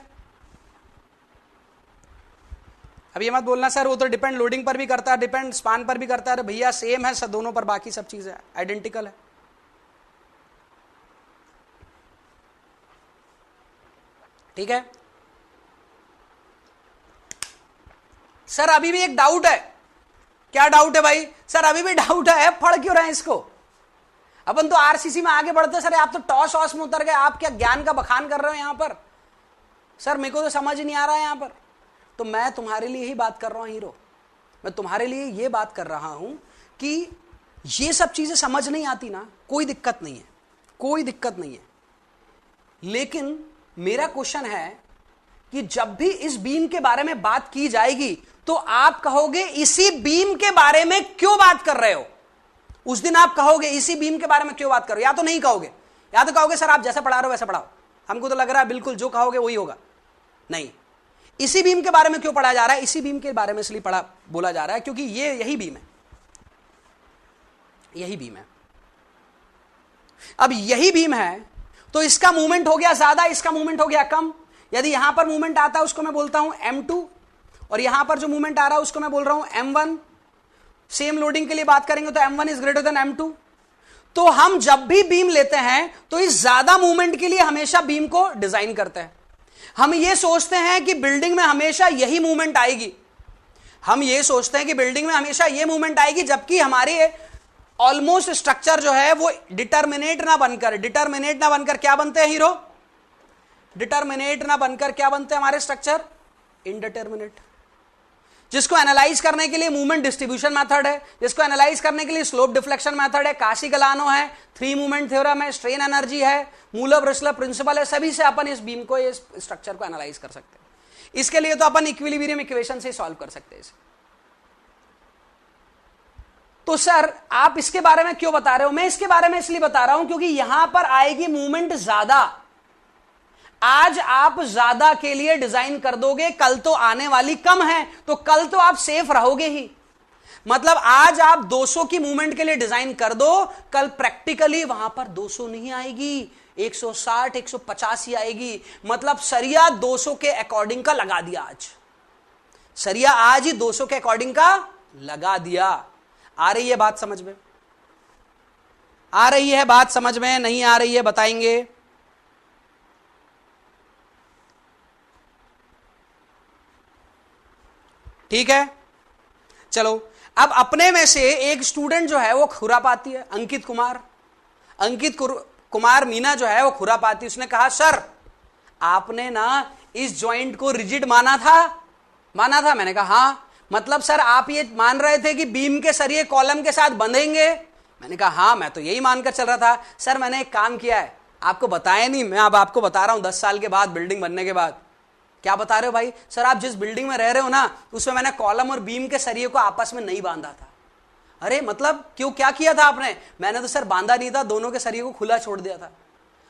अब ये मत बोलना सर वो तो डिपेंड लोडिंग पर भी करता है, डिपेंड स्पान पर भी करता है। भैया सेम है सर दोनों पर, बाकी सब चीजें आइडेंटिकल है। ठीक है सर, अभी भी एक डाउट है। क्या डाउट है भाई? सर अभी भी डाउट है, पढ़ क्यों रहे हैं इसको? अपन तो आरसीसी में आगे बढ़ते सर, आप तो टॉस वॉस में उतर गए। आप क्या ज्ञान का बखान कर रहे हो यहां पर? सर मेरे को तो समझ ही नहीं आ रहा है यहां पर। तो मैं तुम्हारे लिए ही बात कर रहा हूं हीरो, मैं तुम्हारे लिए ये बात कर रहा हूं कि ये सब चीजें समझ नहीं आती ना, कोई दिक्कत नहीं है, कोई दिक्कत नहीं है। लेकिन मेरा क्वेश्चन है कि जब भी इस बीम के बारे में बात की जाएगी तो आप कहोगे इसी बीम के बारे में क्यों बात कर रहे हो? उस दिन आप कहोगे इसी बीम के बारे में क्यों बात करो, या तो नहीं कहोगे, या तो कहोगे सर आप जैसा पढ़ा रहे हो वैसा पढ़ाओ, हमको तो लग रहा है बिल्कुल जो कहोगे वही होगा। नहीं, इसी बीम के बारे में क्यों पढ़ा जा रहा है? इसी बीम के बारे में इसलिए बोला जा रहा है क्योंकि ये यही बीम है, यही बीम है। अब यही बीम है तो इसका मूवमेंट हो गया ज्यादा, इसका मूवमेंट हो गया कम। यदि यहां पर मूवमेंट आता है उसको मैं बोलता हूं M2, और यहां पर जो मूवमेंट आ रहा है उसको मैं बोल रहा हूं M1। सेम लोडिंग के लिए बात करेंगे तो M1 is greater than M2। तो हम जब भी बीम लेते हैं तो इस ज्यादा मूवमेंट के लिए हमेशा बीम को डिजाइन करते हैं। हम ये सोचते हैं कि बिल्डिंग में हमेशा यही मूवमेंट आएगी, हम ये सोचते हैं कि बिल्डिंग में हमेशा ये मूवमेंट आएगी, जबकि हमारे ऑलमोस्ट स्ट्रक्चर जो है वो डिटर्मिनेट ना बनकर क्या बनते हैं हीरो? डिटर्मिनेट ना बनकर क्या बनते हैं हमारे स्ट्रक्चर? इनडिटर्मिनेट। जिसको एनालाइज करने के लिए मूवमेंट डिस्ट्रीब्यूशन मेथड है, जिसको एनालाइज करने के लिए स्लोप डिफ्लेक्शन मेथड है, काशी-गलानो है, 3 मूवमेंट थ्योरम है, स्ट्रेन एनर्जी है, मूलर-ब्रिस्लर प्रिंसिपल है, सभी से अपन इस बीम को, इस स्ट्रक्चर को एनालाइज कर सकते हैं। इसके लिए तो अपन इक्विलिब्रियम इक्वेशन से सॉल्व कर सकते हैं इसे। तो सर आप इसके बारे में क्यों बता रहे हो? मैं इसके बारे में इसलिए बता रहा हूं क्योंकि यहां पर आएगी मूवमेंट ज्यादा। आज आप ज्यादा के लिए डिजाइन कर दोगे, कल तो आने वाली कम है, तो कल तो आप सेफ रहोगे ही। मतलब आज आप 200 की मूवमेंट के लिए डिजाइन कर दो, कल प्रैक्टिकली वहां पर 200 नहीं आएगी, 160 150 ही आएगी। मतलब सरिया 200 के अकॉर्डिंग का लगा दिया आज, सरिया आज ही 200 के अकॉर्डिंग का लगा दिया। आ रही है बात समझ में? आ रही है बात समझ में? नहीं आ रही है बताएंगे। ठीक है, चलो। अब अपने में से एक स्टूडेंट जो है वो खुरापाती है, अंकित कुमार। अंकित कुमार मीना जो है वो खुरापाती। उसने कहा सर आपने ना इस जॉइंट को रिजिड माना था। मैंने कहा हाँ। मतलब सर आप ये मान रहे थे कि बीम के सरिये कॉलम के साथ बंधेंगे? मैंने कहा हाँ, मैं तो यही मानकर चल रहा था। सर मैंने एक काम किया है, आपको बताया नहीं, मैं अब आपको बता रहा हूं 10 साल के बाद, बिल्डिंग बनने के बाद। क्या बता रहे हो भाई? सर आप जिस बिल्डिंग में रह रहे हो ना, उसमें मैंने कॉलम और बीम के सरिये को आपस में नहीं बांधा था। अरे मतलब क्यों, क्या किया था आपने? मैंने तो सर बांधा नहीं था, दोनों के सरिये को खुला छोड़ दिया था।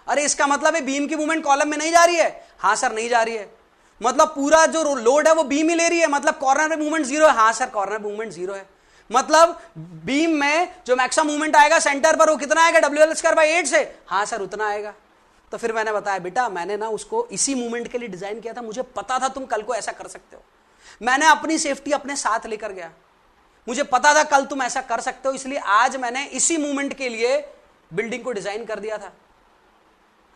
अरे इसका मतलब है बीम की मूवमेंट कॉलम में नहीं जा रही है? हाँ सर नहीं जा रही है। मतलब पूरा जो लोड है वो बीम ही ले रही है, मतलब कॉर्नर पे मूवमेंट जीरो है? हाँ सर कॉर्नर मूवमेंट जीरो है। मतलब बीम में जो मैक्सिमम मूवमेंट आएगा सेंटर पर वो कितना आएगा? WL²/8 से? हाँ सर उतना आएगा। तो फिर मैंने बताया बेटा मैंने ना उसको इसी मूवमेंट के लिए डिजाइन किया था, मुझे पता था तुम कल को ऐसा कर सकते हो। मैंने अपनी सेफ्टी अपने साथ लेकर गया, मुझे पता था कल तुम ऐसा कर सकते हो, इसलिए आज मैंने इसी मूवमेंट के लिए बिल्डिंग को डिजाइन कर दिया था।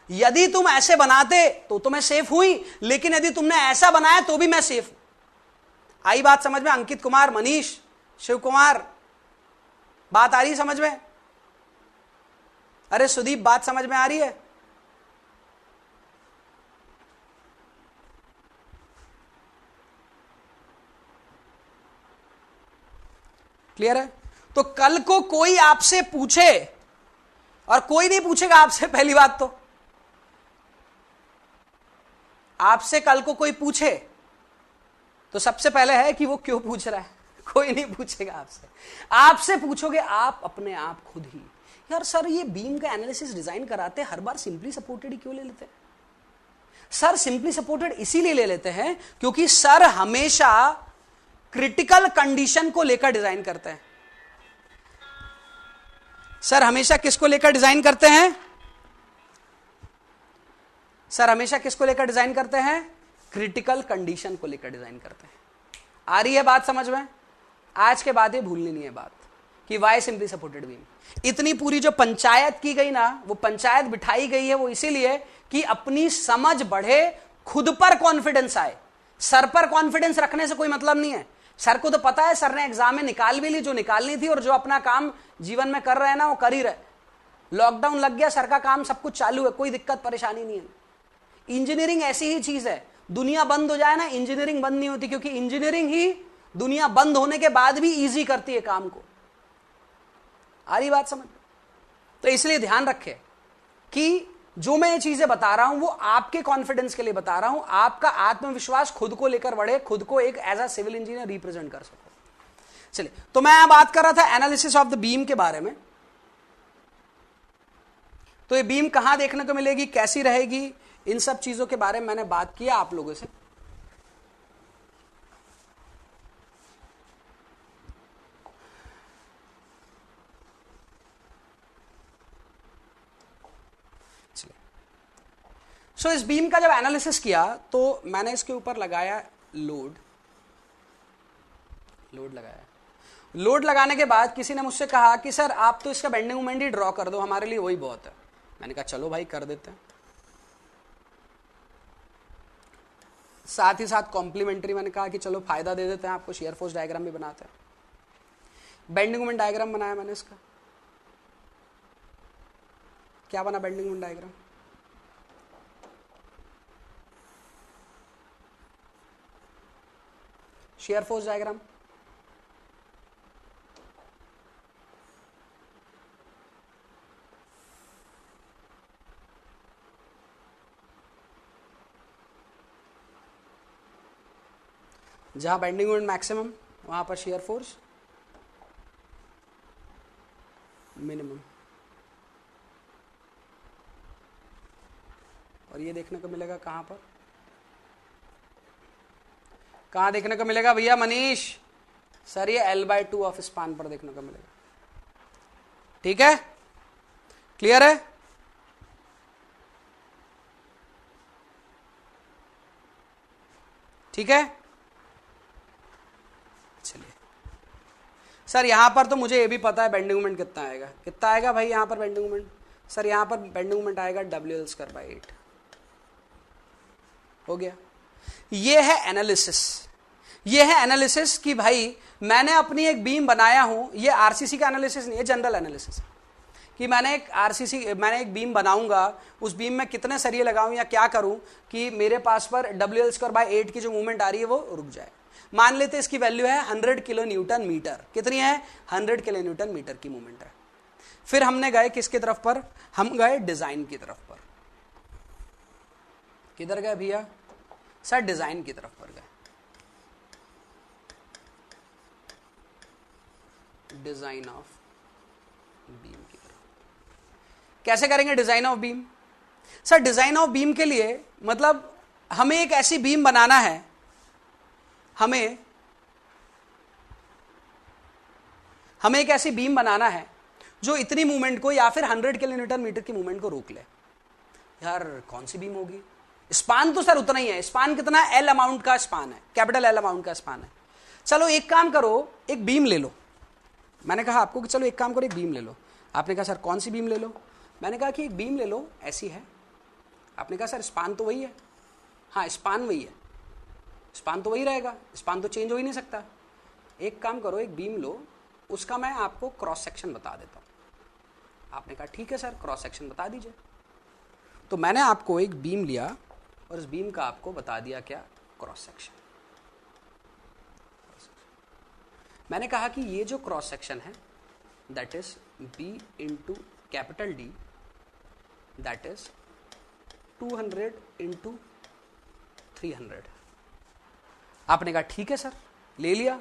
यदि तुम ऐसे बनाते तो मैं सेफ हुई, लेकिन यदि तुमने ऐसा बनाया तो भी मैं सेफ हूं। आई बात समझ में? अंकित कुमार, मनीष, शिव कुमार, बात आ रही समझ में? अरे सुदीप बात समझ में आ रही है? क्लियर है? तो कल को कोई आपसे पूछे, और कोई नहीं पूछेगा आपसे, पहली बात तो आपसे कल को कोई पूछे तो सबसे पहले है कि वो क्यों पूछ रहा है। कोई नहीं पूछेगा आपसे, आपसे पूछोगे आप अपने आप खुद ही, यार सर ये बीम का एनालिसिस डिजाइन कराते हर बार सिंपली सपोर्टेड ही क्यों ले लेते हैं? सर सिंपली सपोर्टेड इसीलिए ले लेते हैं क्योंकि सर हमेशा क्रिटिकल कंडीशन को लेकर डिजाइन करते हैं। सर हमेशा किसको लेकर डिजाइन करते हैं? सर हमेशा किसको लेकर डिजाइन करते हैं? क्रिटिकल कंडीशन को लेकर डिजाइन करते हैं। आ रही है बात समझ में? आज के बाद ये भूलनी नहीं है बात कि वाई सिंपली सपोर्टेड बीम। इतनी पूरी जो पंचायत की गई ना, वो पंचायत बिठाई गई है वो इसीलिए कि अपनी समझ बढ़े, खुद पर कॉन्फिडेंस आए। सर पर कॉन्फिडेंस रखने से कोई मतलब नहीं है। सर को तो पता है, सर ने एग्जाम में निकाल भी ली जो निकालनी थी, और जो अपना काम जीवन में कर रहे हैं ना वो कर ही रहे। लॉकडाउन लग गया, सर का काम सब कुछ चालू है, कोई दिक्कत परेशानी नहीं है। इंजीनियरिंग ऐसी ही चीज है, दुनिया बंद हो जाए ना, इंजीनियरिंग बंद नहीं होती, क्योंकि इंजीनियरिंग ही दुनिया बंद होने के बाद भी इजी करती है काम को। आ रही बात समझ? तो इसलिए ध्यान रखें कि जो मैं ये चीजें बता रहा हूं वो आपके कॉन्फिडेंस के लिए बता रहा हूं, आपका आत्मविश्वास खुद को लेकर बढ़े, खुद को एक as a civil engineer represent कर सको। चलिए, तो मैं बात कर रहा था एनालिसिस ऑफ द बीम के बारे में। तो ये बीम कहां देखने को मिलेगी, कैसी रहेगी, इन सब चीजों के बारे में मैंने बात किया आप लोगों से। सो इस बीम का जब एनालिसिस किया तो मैंने इसके ऊपर लगाया लोड लगाया। लोड लगाने के बाद किसी ने मुझसे कहा कि सर आप तो इसका बेंडिंग मोमेंट ही ड्रॉ कर दो, हमारे लिए वही बहुत है। मैंने कहा चलो भाई कर देते हैं। साथ ही साथ कॉम्प्लीमेंट्री मैंने कहा कि चलो फायदा दे देते हैं आपको, शेयर फोर्स डायग्राम भी बनाते हैं। बेंडिंग मोमेंट डायग्राम बनाया मैंने इसका। क्या बना bending moment diagram? Shear force diagram. जहां बेंडिंग मोमेंट मैक्सिमम वहां पर शेयर फोर्स, मिनिमम, और ये देखने को मिलेगा कहां पर, कहां देखने को मिलेगा भैया मनीष? सर ये L/2 ऑफ स्पान पर देखने को मिलेगा। ठीक है, क्लियर है? ठीक है, चलिए सर यहां पर तो मुझे ये भी पता है बेंडिंग मोमेंट कितना आएगा। कितना आएगा भाई यहां पर बेंडिंग मोमेंट? सर यहां पर बेंडिंग मोमेंट आएगा WL²/8। हो गया। ये है एनालिसिस, ये है एनालिसिस कि भाई मैंने अपनी एक बीम बनाया हूं। ये आरसीसी का एनालिसिस नहीं है, जनरल एनालिसिस है कि मैंने एक बीम बनाऊंगा, उस बीम में कितने सरिये लगाऊं या क्या करूं कि मेरे पास पर WL²/8 की जो मूवमेंट आ रही है वो रुक जाए। मान लेते इसकी वैल्यू है 100 किलो न्यूटन मीटर। कितनी है? 100 किलो न्यूटन मीटर की मूवमेंट है। फिर हमने गए किसकी तरफ पर? हम गए डिजाइन की तरफ पर। किधर गए भैया? सर डिजाइन की तरफ पर गए। डिजाइन ऑफ बीम की तरफ कैसे करेंगे design of beam? Sir design of beam के लिए मतलब हमें एक ऐसी बीम बनाना है, हमें एक ऐसी बीम बनाना है जो इतनी मूवमेंट को या फिर 100 किलो न्यूटन मीटर की मूवमेंट को रोक ले। यार कौन सी बीम होगी? स्पान तो सर उतना ही है। स्पान कितना है? L अमाउंट का स्पान है, कैपिटल L अमाउंट का स्पान है। चलो एक काम करो, एक बीम ले लो। मैंने कहा आपको कि चलो एक काम करो, एक बीम ले लो। आपने कहा सर कौन सी बीम ले लो? मैंने कहा कि एक बीम ले लो ऐसी है। आपने कहा सर स्पान तो वही है। हाँ स्पान वही है, स्पान तो वही रहेगा, स्पान तो चेंज हो ही नहीं सकता। एक काम करो, एक बीम लो, उसका मैं आपको क्रॉस सेक्शन बता देता हूं। आपने कहा ठीक है सर क्रॉस सेक्शन बता दीजिए। तो मैंने आपको एक बीम लिया और उस बीम का आपको बता दिया क्या? Cross section. मैंने कहा कि ये जो क्रॉस सेक्शन है that is B into capital D, that is 200 into 300। आपने कहा ठीक है सर, ले लिया।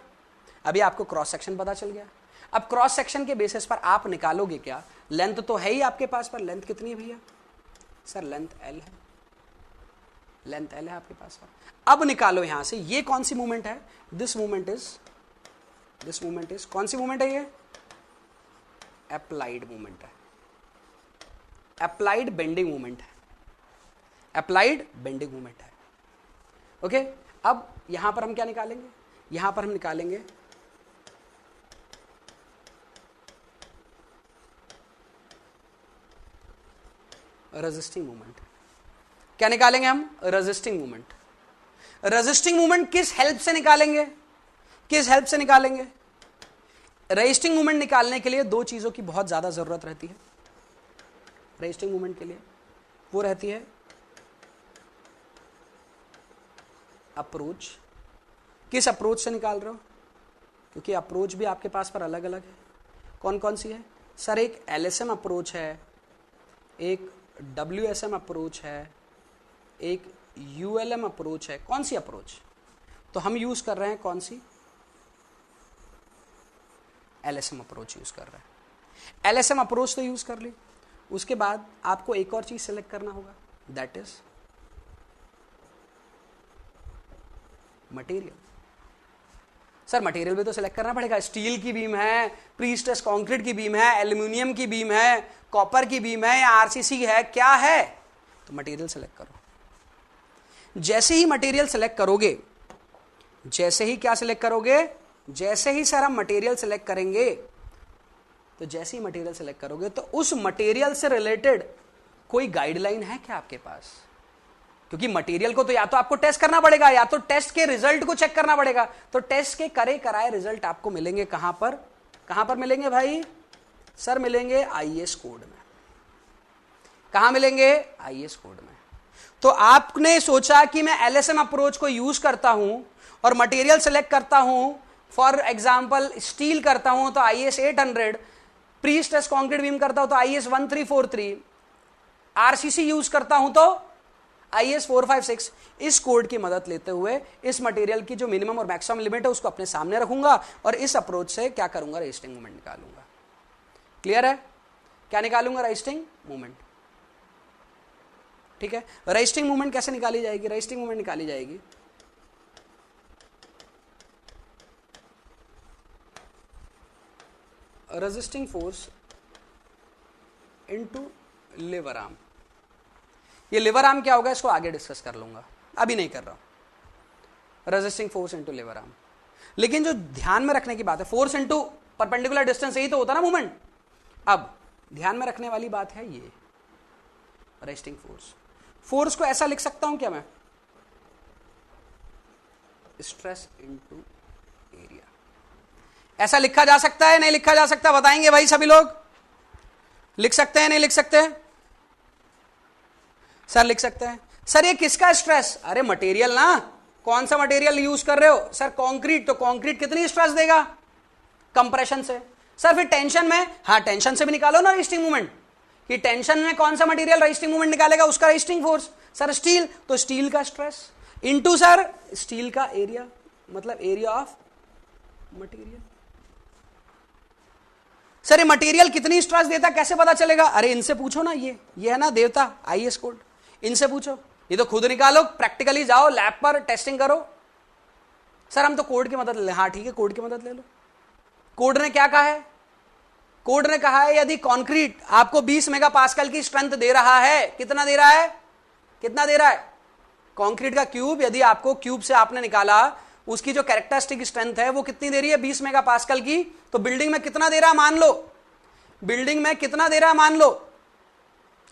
अभी आपको क्रॉस सेक्शन पता चल गया। अब क्रॉस सेक्शन के बेसिस पर आप निकालोगे क्या? लेंथ तो है ही आपके पास, पर लेंथ कितनी है भैया? सर लेंथ L है, लेंथ L है आपके पास पर। अब निकालो यहां से ये कौन सी मूवमेंट है? दिस मूवमेंट इज कौन सी मूवमेंट है? ये अप्लाइड मूवमेंट है, अप्लाइड बेंडिंग मूवमेंट है, अप्लाइड बेंडिंग मूवमेंट है। ओके अब यहां पर हम क्या निकालेंगे? यहां पर हम निकालेंगे रेजिस्टिंग मूवमेंट। क्या निकालेंगे हम? Resisting movement. रेजिस्टिंग मूवमेंट किस हेल्प से निकालेंगे? किस हेल्प से निकालेंगे? रेजिस्टिंग मूवमेंट निकालने के लिए दो चीजों की बहुत ज्यादा जरूरत रहती है रेजिस्टिंग मूवमेंट के लिए। वो रहती है अप्रोच। किस अप्रोच से निकाल रहे हो? क्योंकि अप्रोच भी आपके पास पर अलग अलग है। कौन कौन सी है? सर एक LSM अप्रोच है, एक WSM अप्रोच है, एक ULM अप्रोच है। कौन सी अप्रोच? तो हम यूज कर रहे हैं कौन सी? LSM अप्रोच यूज कर रहे हैं। LSM अप्रोच तो यूज कर ली, उसके बाद आपको एक और चीज सेलेक्ट करना होगा, that is material. Sir material भी तो सिलेक्ट करना पड़ेगा। स्टील की बीम है, प्रीस्ट्रेस कंक्रीट की बीम है, एल्यूमिनियम की बीम है, कॉपर की बीम है या RCC है, क्या है? तो मटेरियल सेलेक्ट करो। जैसे ही मटेरियल सेलेक्ट करोगे, जैसे ही क्या सेलेक्ट करोगे? जैसे ही सर हम मटेरियल सेलेक्ट करेंगे, तो जैसे ही मटेरियल सेलेक्ट करोगे तो उस मटेरियल से रिलेटेड कोई गाइडलाइन है क्या आपके पास? क्योंकि मटेरियल को तो या तो आपको टेस्ट करना पड़ेगा या तो टेस्ट के रिजल्ट को चेक करना पड़ेगा। तो टेस्ट के करे कराए रिजल्ट आपको मिलेंगे कहां पर? कहां पर मिलेंगे भाई? सर मिलेंगे IS कोड में। कहां मिलेंगे? IS कोड में। तो आपने सोचा कि मैं LSM अप्रोच को यूज करता हूं और मटेरियल सेलेक्ट करता हूं, फॉर एग्जाम्पल स्टील करता हूं तो IS 800, pre stress concrete beam करता हूं तो IS 1343, RCC यूज करता हूं तो IS 456। इस कोड की मदद लेते हुए इस मटेरियल की जो मिनिमम और मैक्सिमम लिमिट है उसको अपने सामने रखूंगा और इस अप्रोच से क्या करूंगा? रेजिस्टिंग मूवमेंट निकालूंगा। क्लियर है? क्या निकालूंगा? Resisting moment. ठीक है, रेजिस्टिंग मोमेंट कैसे निकाली जाएगी? रेजिस्टिंग मोमेंट निकाली जाएगी resisting force into lever arm. ये लीवर आर्म क्या होगा इसको आगे डिस्कस कर लूंगा, अभी नहीं कर रहा हूं। Resisting force into lever arm. लेकिन जो ध्यान में रखने की बात है, फोर्स इनटू परपेंडिकुलर डिस्टेंस, यही तो होता ना मूवमेंट। अब ध्यान में रखने वाली बात है ये रेजिस्टिंग फोर्स। फोर्स को ऐसा लिख सकता हूं क्या मैं? Stress into area. ऐसा लिखा जा सकता है, नहीं लिखा जा सकता? बताएंगे भाई सभी लोग, लिख सकते हैं नहीं लिख सकते? सर लिख सकते हैं। सर ये किसका स्ट्रेस? अरे मटेरियल ना, कौन सा मटेरियल यूज कर रहे हो? Sir concrete. तो कंक्रीट कितनी स्ट्रेस देगा? कंप्रेशन से। सर फिर टेंशन में? हाँ टेंशन से भी निकालो ना रेजिस्टिंग मूवमेंट, कि टेंशन में कौन सा मटेरियल रेजिस्टिंग मूवमेंट निकालेगा, उसका रेजिस्टिंग फोर्स। सर स्टील, तो स्टील का स्ट्रेस इनटू सर स्टील का एरिया, मतलब एरिया ऑफ मटेरियल। सर ये मटेरियल कितनी स्ट्रेस देता कैसे पता चलेगा? अरे इनसे पूछो ना, ये है ना देवता आईएएस कोड, इनसे पूछो। ये तो खुद निकालो, प्रैक्टिकली जाओ लैब पर टेस्टिंग करो। सर हम तो कोड की मदद ले। हाँ ठीक है, कोड की मदद ले लो। कोड ने क्या कहा है? कोड ने कहा है यदि कंक्रीट आपको 20 मेगापास्कल की स्ट्रेंथ दे रहा है, कितना दे रहा है? कितना दे रहा है? कंक्रीट का क्यूब, यदि आपको क्यूब से आपने निकाला, उसकी जो कैरेक्टरिस्टिक स्ट्रेंथ है वो कितनी दे रही है? 20 मेगापास्कल की। तो बिल्डिंग में कितना दे रहा है मान लो? बिल्डिंग में कितना दे रहा है मान लो?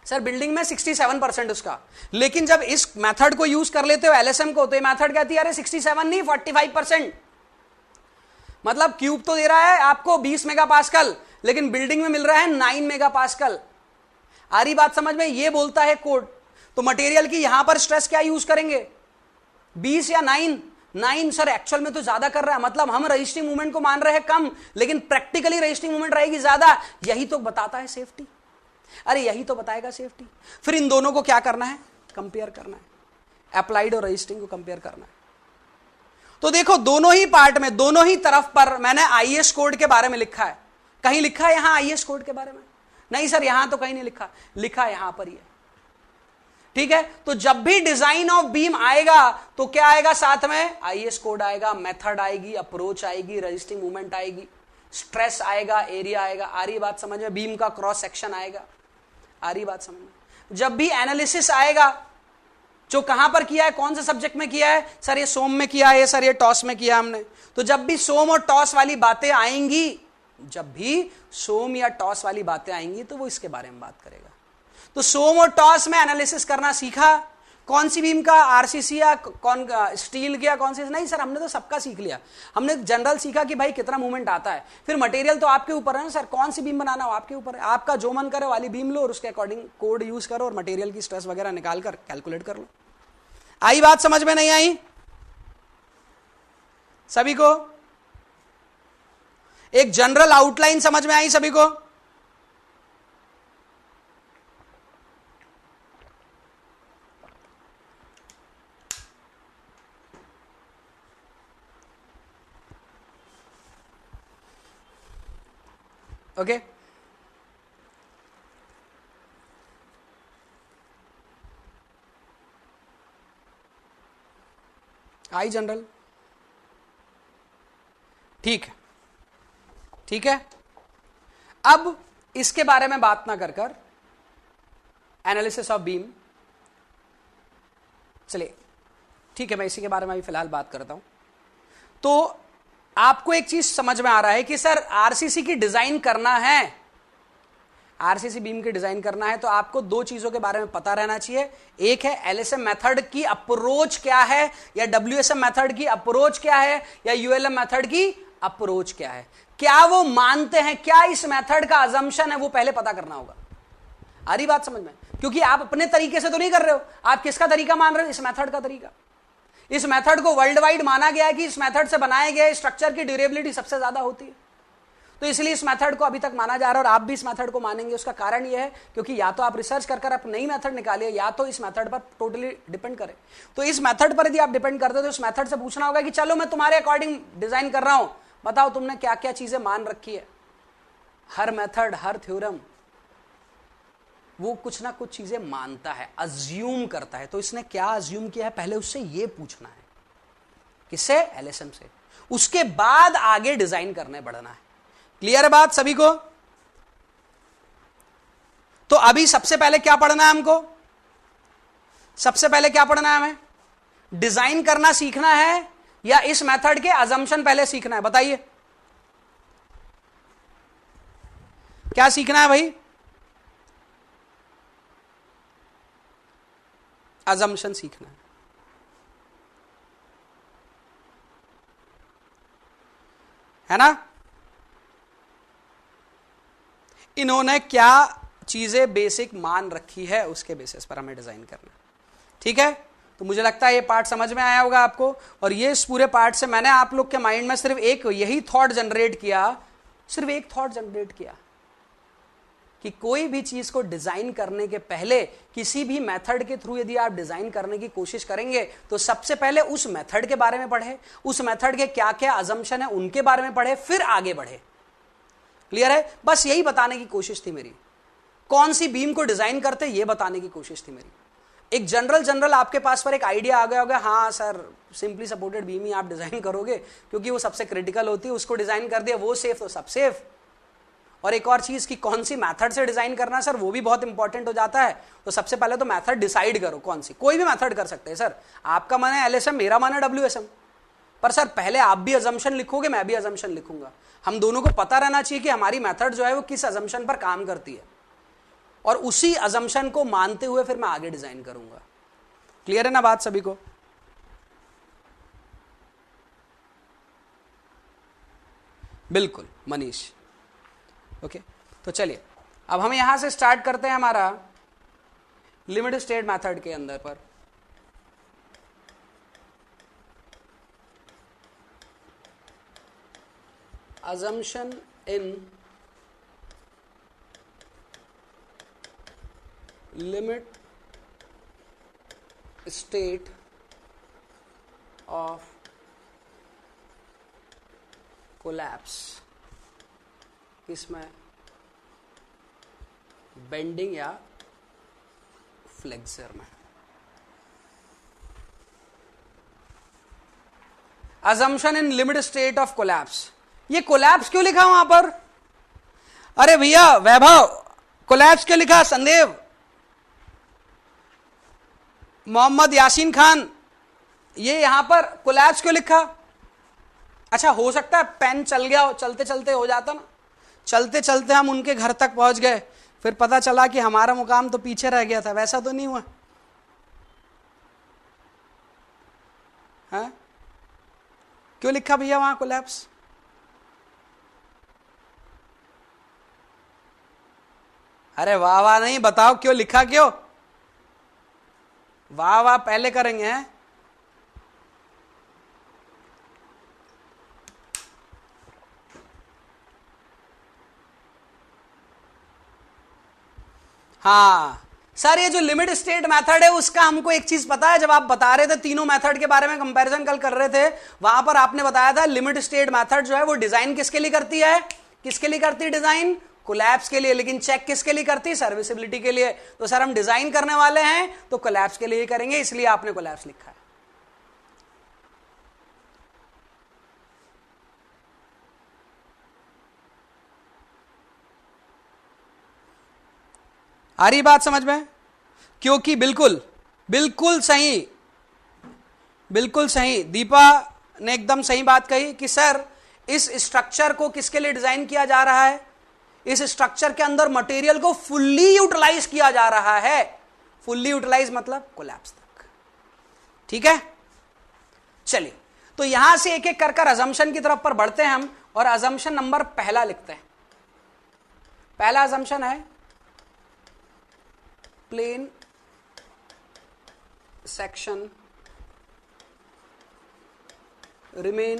सर बिल्डिंग में 67% उसका। लेकिन जब इस मेथड को यूज कर लेते हो एलएसएम को, तो ये मेथड कहती है अरे 67 नहीं 45%। मतलब क्यूब तो दे रहा है आपको 20 मेगापास्कल, लेकिन बिल्डिंग में मिल रहा है 9 मेगापास्कल। आ रही बात समझ में? ये बोलता है कोड। तो मटेरियल की यहां पर स्ट्रेस क्या यूज करेंगे? 20 या 9? सर एक्चुअल में तो ज्यादा कर रहा है, मतलब हम रेजिस्टिंग मूवमेंट को मान रहे हैं कम, लेकिन प्रैक्टिकली रेजिस्टिंग मूवमेंट रहेगी ज्यादा। यही तो बताता है सेफ्टी। अरे यही तो बताएगा सेफ्टी। फिर इन दोनों को क्या करना है? कंपेयर करना है। अप्लाइड और रेजिस्टिंग को कंपेयर करना है। तो देखो दोनों ही पार्ट में, दोनों ही तरफ पर मैंने आईएएस कोड के बारे में लिखा है। कहीं लिखा है यहां आईएएस कोड के बारे में? नहीं सर यहां तो कहीं नहीं लिखा, लिखा है यहां पर ही है। ठीक है, तो जब भी डिजाइन ऑफ बीम आएगा तो क्या आएगा साथ में? आईएएस कोड आएगा, मेथड आएगी, अप्रोच आएगी, रेजिस्टिंग मूवमेंट आएगी, स्ट्रेस आएगा, एरिया आएगा। आ रही बात समझ में? बीम का क्रॉस सेक्शन आएगा। आ रही बात समझ में? जब भी एनालिसिस आएगा, जो कहां पर किया है, कौन से सब्जेक्ट में किया है? सर ये सोम में किया है, सर ये टॉस में किया हमने। तो जब भी सोम और टॉस वाली बातें आएंगी, जब भी सोम या टॉस वाली बातें आएंगी, तो वो इसके बारे में बात करेगा। तो सोम और टॉस में एनालिसिस करना सीखा। कौन सी बीम का? आरसीसी या कौन स्टील की या कौन सी? नहीं सर हमने तो सबका सीख लिया। हमने जनरल सीखा कि भाई कितना मूवमेंट आता है। फिर मटेरियल तो आपके ऊपर है ना सर, कौन सी बीम बनाना हो आपके ऊपर है। आपका जो मन करे वाली बीम लो और उसके अकॉर्डिंग कोड यूज करो और मटेरियल की स्ट्रेस वगैरह निकाल कर कैलकुलेट कर लो। आई बात समझ में? नहीं आई सभी को? एक जनरल आउटलाइन समझ में आई सभी को? Okay I general? ठीक है, ठीक है। अब इसके बारे में बात ना कर कर एनालिसिस ऑफ बीम, चलिए ठीक है, मैं इसी के बारे में अभी फिलहाल बात करता हूं। तो आपको एक चीज समझ में आ रहा है कि सर आरसीसी की डिजाइन करना है, आरसीसी बीम की डिजाइन करना है, तो आपको दो चीजों के बारे में पता रहना चाहिए। एक है एलएसएम मेथड की अप्रोच क्या है, या डब्ल्यूएसएम मेथड की अप्रोच क्या है, या यूएलएम मेथड की अप्रोच क्या है। क्या वो मानते हैं, क्या इस मेथड का अजम्पशन है, वो पहले पता करना होगा। आ रही बात समझ में? क्योंकि आप अपने तरीके से तो नहीं कर रहे हो, आप किसका तरीका मान रहे हो? इस मेथड का तरीका। इस मेथड को वर्ल्ड वाइड माना गया है कि इस मेथड से बनाए गए स्ट्रक्चर की ड्यूरेबिलिटी सबसे ज्यादा होती है, तो इसलिए इस मेथड को अभी तक माना जा रहा है और आप भी इस मेथड को मानेंगे। उसका कारण यह है क्योंकि या तो आप रिसर्च कर आप नई मेथड निकालिए, या तो इस मेथड पर टोटली डिपेंड करें। तो इस मेथड पर यदि आप डिपेंड करते हो तो इस मेथड से पूछना होगा कि चलो मैं तुम्हारे अकॉर्डिंग डिजाइन कर रहा हूं, बताओ तुमने क्या क्या चीजें मान रखी है। हर मेथड, हर थ्योरम वो कुछ ना कुछ चीजें मानता है, अज्यूम करता है। तो इसने क्या अज्यूम किया है, पहले उससे ये पूछना है, किससे, एलएसएम से, उसके बाद आगे डिजाइन करने बढ़ना है। क्लियर है बात सभी को? तो अभी सबसे पहले क्या पढ़ना है हमको, सबसे पहले क्या पढ़ना है हमें, डिजाइन करना सीखना है या इस मेथड के अजम्पशन पहले सीखना है, बताइए क्या सीखना है भाई? अजम्पशन सीखना है ना? इन्होंने क्या चीजें बेसिक मान रखी है उसके बेसिस पर हमें डिजाइन करना। ठीक है, तो मुझे लगता है ये पार्ट समझ में आया होगा आपको। और ये इस पूरे पार्ट से मैंने आप लोग के माइंड में सिर्फ एक यही थॉट जनरेट किया, सिर्फ एक थॉट जनरेट किया कि कोई भी चीज को डिजाइन करने के पहले किसी भी मेथड के थ्रू यदि आप डिजाइन करने की कोशिश करेंगे तो सबसे पहले उस मेथड के बारे में पढ़े, उस मेथड के क्या क्या अजम्पशन है उनके बारे में पढ़े, फिर आगे बढ़े। क्लियर है? बस यही बताने की कोशिश थी मेरी। कौन सी बीम को डिजाइन करते ये बताने की कोशिश थी मेरी। एक जनरल आपके पास पर एक आइडिया आ गया होगा, हाँ सर सिंपली सपोर्टेड बीम ही आप डिजाइन करोगे क्योंकि वो सबसे क्रिटिकल होती है, उसको डिजाइन कर दिया, वो सेफ तो सब सेफ। और एक और चीज कि कौन सी मेथड से डिजाइन करना सर, वो भी बहुत इंपॉर्टेंट हो जाता है। तो सबसे पहले तो मेथड डिसाइड करो कौन सी, कोई भी मेथड कर सकते हैं सर, आपका मन है एलएसएम, मेरा मन है डब्ल्यूएसएम, पर सर पहले आप भी अजम्पशन लिखोगे, मैं भी अजम्पशन लिखूंगा। हम दोनों को पता रहना चाहिए कि हमारी मेथड जो है वो किस अजम्पशन पर काम करती है, और उसी अजम्पशन को मानते हुए फिर मैं आगे डिजाइन करूंगा। क्लियर है ना बात सभी को? बिल्कुल मनीष। ओके, तो चलिए अब हम यहां से स्टार्ट करते हैं हमारा लिमिट स्टेट मेथड के अंदर पर। assumption in limit state of collapse, इसमें बेंडिंग या फ्लेक्सर में। assumption in limit state of collapse, ये कोलैप्स क्यों लिखा वहां पर? अरे भैया वैभव, कोलैप्स क्यों लिखा? संदेव, मोहम्मद यासीन खान, ये यहां पर कोलैप्स क्यों लिखा? अच्छा हो सकता है पेन चल गया हो, चलते चलते हो जाता ना, चलते चलते हम उनके घर तक पहुंच गए, फिर पता चला कि हमारा मुकाम तो पीछे रह गया था, वैसा तो नहीं हुआ? हाँ? क्यों लिखा भैया वहां कोलैप्स? अरे वाह वाह नहीं, बताओ क्यों लिखा, क्यों? वाह वाह पहले करेंगे हैं? हाँ सर, ये जो लिमिट स्टेट मेथड है उसका हमको एक चीज पता है, जब आप बता रहे थे तीनों मेथड के बारे में कंपैरिजन कल कर रहे थे, वहां पर आपने बताया था लिमिट स्टेट मेथड जो है वो डिजाइन किसके लिए करती है, किसके लिए करती है डिजाइन? कोलैप्स के लिए। लेकिन चेक किसके लिए करती है? सर्विसिबिलिटी के लिए। तो सर हम डिजाइन करने वाले हैं तो कोलैप्स के लिए करेंगे, इसलिए आपने कोलैप्स लिखा है। आ रही बात समझ में? क्योंकि बिल्कुल बिल्कुल सही, बिल्कुल सही, दीपा ने एकदम सही बात कही कि सर इस स्ट्रक्चर को किसके लिए डिजाइन किया जा रहा है? इस स्ट्रक्चर के अंदर मटेरियल को फुल्ली यूटिलाइज किया जा रहा है। फुल्ली यूटिलाइज मतलब कोलैप्स तक। ठीक है, चलिए तो यहां से एक एक कर कर अजम्पशन की तरफ पर बढ़ते हैं हम, और अजम्पशन नंबर पहला लिखते हैं। पहला अजम्पशन है plane section remain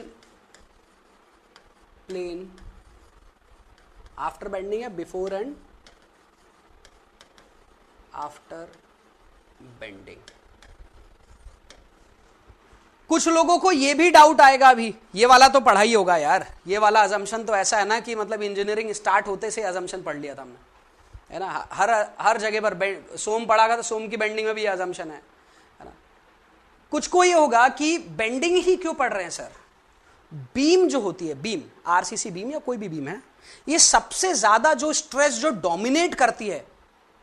plane after bending है, बिफोर एंड आफ्टर बेंडिंग। कुछ लोगों को यह भी डाउट आएगा, अभी ये वाला तो पढ़ा ही होगा यार, ये वाला अजम्पशन तो ऐसा है ना कि मतलब इंजीनियरिंग स्टार्ट होते से अजम्पशन पढ़ लिया था हमने, है ना, हर हर जगह पर सोम पढ़ागा तो सोम की बेंडिंग में भी अजम्पशन है ना। कुछ को ये होगा कि बेंडिंग ही क्यों पढ़ रहे हैं सर, बीम जो होती है, बीम आरसीसी बीम या कोई भी बीम है, ये सबसे ज्यादा जो स्ट्रेस जो डोमिनेट करती है,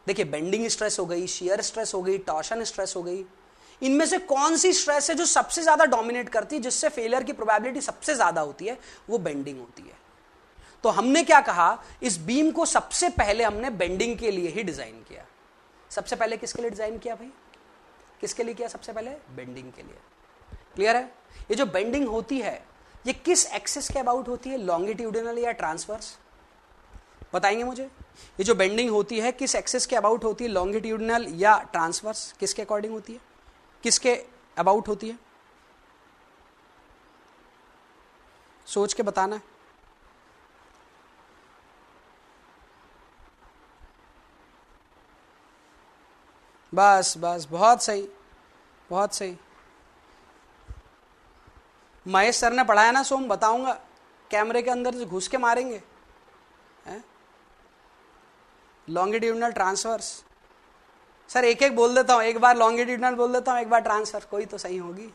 देखिए बेंडिंग स्ट्रेस हो गई, शियर स्ट्रेस हो गई, टॉर्शन स्ट्रेस हो गई, इनमें से कौन सी स्ट्रेस है जो सबसे ज्यादा डोमिनेट करती है, जिससे फेलियर की प्रोबेबिलिटी सबसे ज्यादा होती है, वो बेंडिंग होती है। तो हमने क्या कहा, इस बीम को सबसे पहले हमने बेंडिंग के लिए ही डिजाइन किया। सबसे पहले किसके लिए डिजाइन किया भाई, किसके लिए किया, सबसे पहले बेंडिंग के लिए। क्लियर है? ये जो बेंडिंग होती है ये किस एक्सिस के अबाउट होती है, लॉन्गिट्यूडिनल या ट्रांसवर्स, बताएंगे मुझे। ये जो बेंडिंग होती है किस एक्सिस के अबाउट होती है, लॉन्गिट्यूडिनल या ट्रांसवर्स, किसके अकॉर्डिंग होती है, किसके अबाउट होती है, सोच के बताना है। बस बस, बहुत सही, बहुत सही। महेश सर ने पढ़ाया ना सोम, बताऊंगा, कैमरे के अंदर से घुस के मारेंगे। लॉन्गिट्यूडिनल ट्रांसवर्स, सर एक एक बोल देता हूं, एक बार लॉन्गिट्यूडिनल बोल देता हूं, एक बार ट्रांसवर्स, कोई तो सही होगी।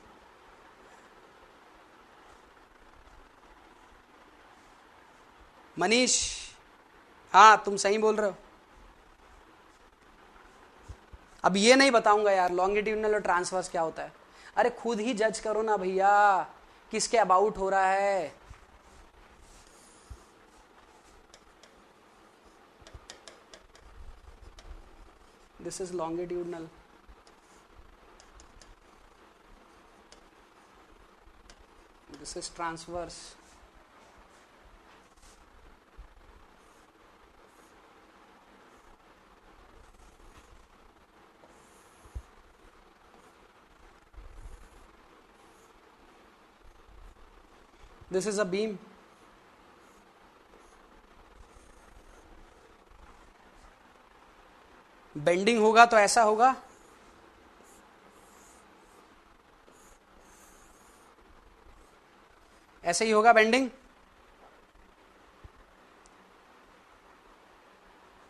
मनीष, हाँ तुम सही बोल रहे हो। अब ये नहीं बताऊंगा यार लॉन्गिट्यूडिनल और ट्रांसवर्स क्या होता है, अरे खुद ही जज करो ना भैया किसके अबाउट हो रहा है। This is longitudinal, this is transverse. This is a beam. Bending होगा तो ऐसा होगा, ऐसे ही होगा, बेंडिंग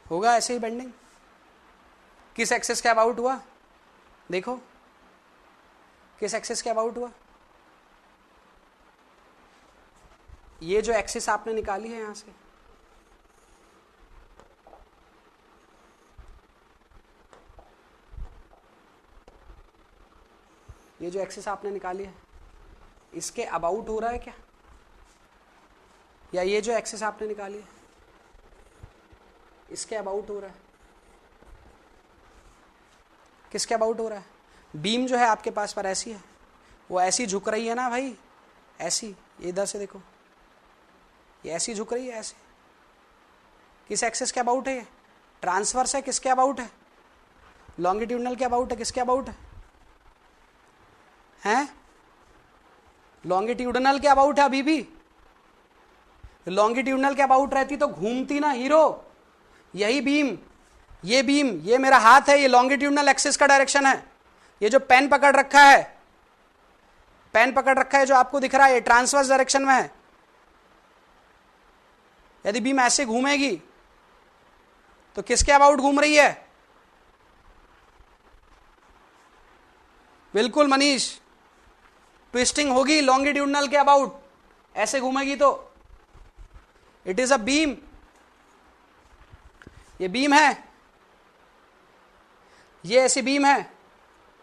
होगा ऐसे ही। बेंडिंग किस एक्सिस के अबाउट हुआ, देखो किस एक्सिस के अबाउट हुआ, ये जो एक्सिस आपने निकाली है यहां से, ये जो एक्सिस आपने निकाली है इसके अबाउट हो रहा है क्या, या ये जो एक्सिस आपने निकाली है इसके अबाउट हो रहा है, किसके अबाउट हो रहा है। बीम जो है आपके पास पर ऐसी है, वो ऐसी झुक रही है ना भाई, ऐसी, ये इधर से देखो, ये ऐसी झुक रही है ऐसे, किस एक्सिस के अबाउट है, ये ट्रांसवर्स है, किसके अबाउट है, लॉन्गिट्यूडिनल के अबाउट है, किसके अबाउट है, हैं लॉन्गिट्यूडिनल के अबाउट है। अभी भी लॉन्गिट्यूडिनल के अबाउट रहती तो घूमती ना हीरो, यही बीम, ये मेरा हाथ है, ये लॉन्गिट्यूडिनल एक्सिस का डायरेक्शन है। ये जो पेन पकड़ रखा है, पेन पकड़ रखा है जो आपको दिख रहा है, ये ट्रांसवर्स डायरेक्शन में है। यदि बीम ऐसे घूमेगी तो किसके अबाउट घूम रही है, बिल्कुल मनीष, ट्विस्टिंग होगी लॉन्गिट्यूडिनल के अबाउट, ऐसे घूमेगी तो इट इज अ बीम। ये बीम है, ये ऐसी बीम है,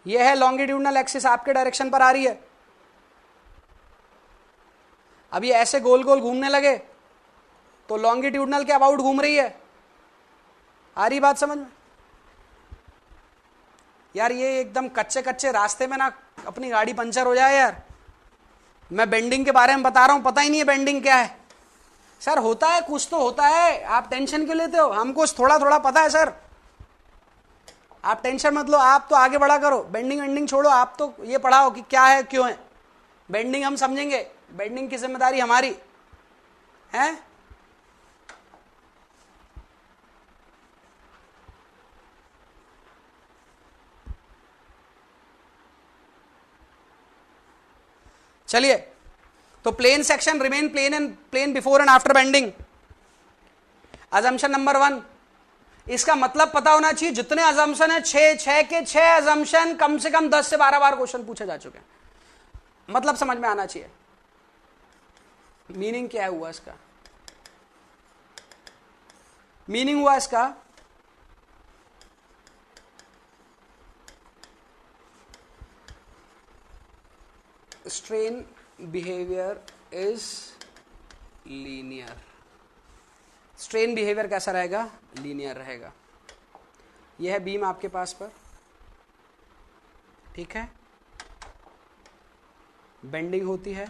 ये है लॉन्गिट्यूडिनल एक्सिस आपके डायरेक्शन पर आ रही है। अब ये ऐसे गोल गोल घूमने लगे तो लॉन्गिट्यूडिनल के अबाउट घूम रही है। आ रही बात समझ में यार? ये एकदम कच्चे कच्चे रास्ते में ना अपनी गाड़ी पंचर हो जाए यार। मैं बेंडिंग के बारे में बता रहा हूं, पता ही नहीं है बेंडिंग क्या है। सर होता है, कुछ तो होता है, आप टेंशन क्यों लेते हो? हमको थोड़ा थोड़ा पता है सर, आप टेंशन मत लो, आप तो आगे बढ़ा करो, बेंडिंग वेंडिंग छोड़ो, आप तो ये पढ़ाओ कि क्या है क्यों है। बेंडिंग हम समझेंगे, बेंडिंग की जिम्मेदारी हमारी है। चलिए, तो plane section remain plane and plane before and after bending. Assumption number 1, इसका मतलब पता होना चाहिए। जितने अजम्पशन है, 6 के 6 अजम्पशन कम से कम 10 से 12 बार क्वेश्चन पूछे जा चुके हैं। मतलब समझ में आना चाहिए। मीनिंग क्या हुआ इसका? मीनिंग हुआ इसका strain behaviour is linear. Strain behaviour कैसा रहेगा? लीनियर रहेगा। यह है बीम आपके पास पर, ठीक है, बेंडिंग होती है,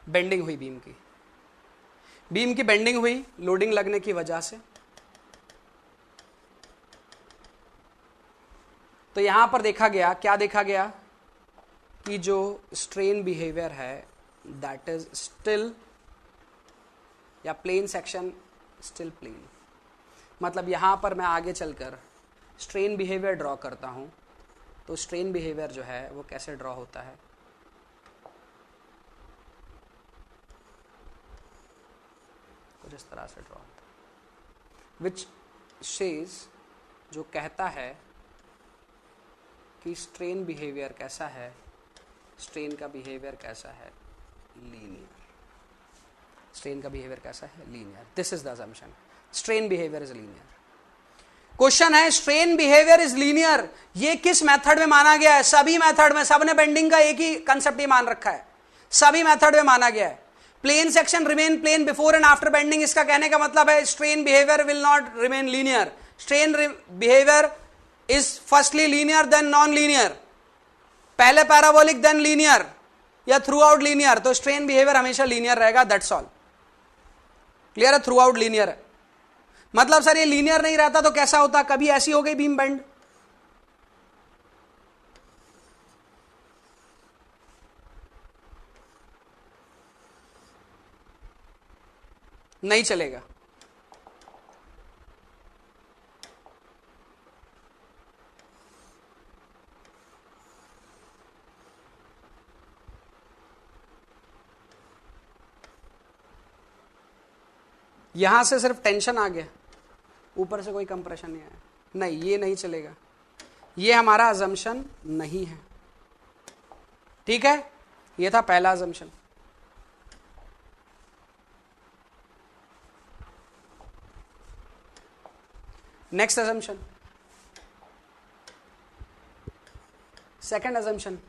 बेंडिंग हुई बीम की बेंडिंग हुई लोडिंग लगने की वजह से। तो यहां पर देखा गया, क्या देखा गया कि जो स्ट्रेन बिहेवियर है दैट इज स्टिल, या प्लेन सेक्शन स्टिल प्लेन। मतलब यहां पर मैं आगे चलकर स्ट्रेन बिहेवियर ड्रॉ करता हूं, तो स्ट्रेन बिहेवियर जो है वो कैसे ड्रॉ होता है? इस तरह से ड्रॉ होता है, विच शेज, जो कहता है कि स्ट्रेन बिहेवियर कैसा है, स्ट्रेन का बिहेवियर कैसा है? लीनियर। स्ट्रेन का बिहेवियर कैसा है? Linear. This is the assumption, strain behaviour is linear. Question है स्ट्रेन बिहेवियर इज लीनियर, ये किस मेथड में माना गया है? सभी मेथड में, सबने बेंडिंग का एक ही कंसेप्ट ही मान रखा है, सभी मेथड में माना गया है। Plane section remain plane before and after bending, इसका कहने का मतलब है strain behaviour will not remain linear. Strain behaviour is firstly linear then non linear, पहले पैराबोलिक देन लीनियर, या थ्रू आउट लीनियर। तो स्ट्रेन बिहेवियर हमेशा लीनियर रहेगा, दैट्स ऑल। क्लियर है? थ्रू आउट लीनियर है। मतलब सर ये लीनियर नहीं रहता तो कैसा होता? कभी ऐसी हो गई बीम बेंड, नहीं चलेगा। यहां से सिर्फ टेंशन आ गया, ऊपर से कोई कंप्रेशन नहीं आया, नहीं ये नहीं चलेगा, ये हमारा अजम्पशन नहीं है। ठीक है, ये था पहला assumption. Next assumption, second assumption,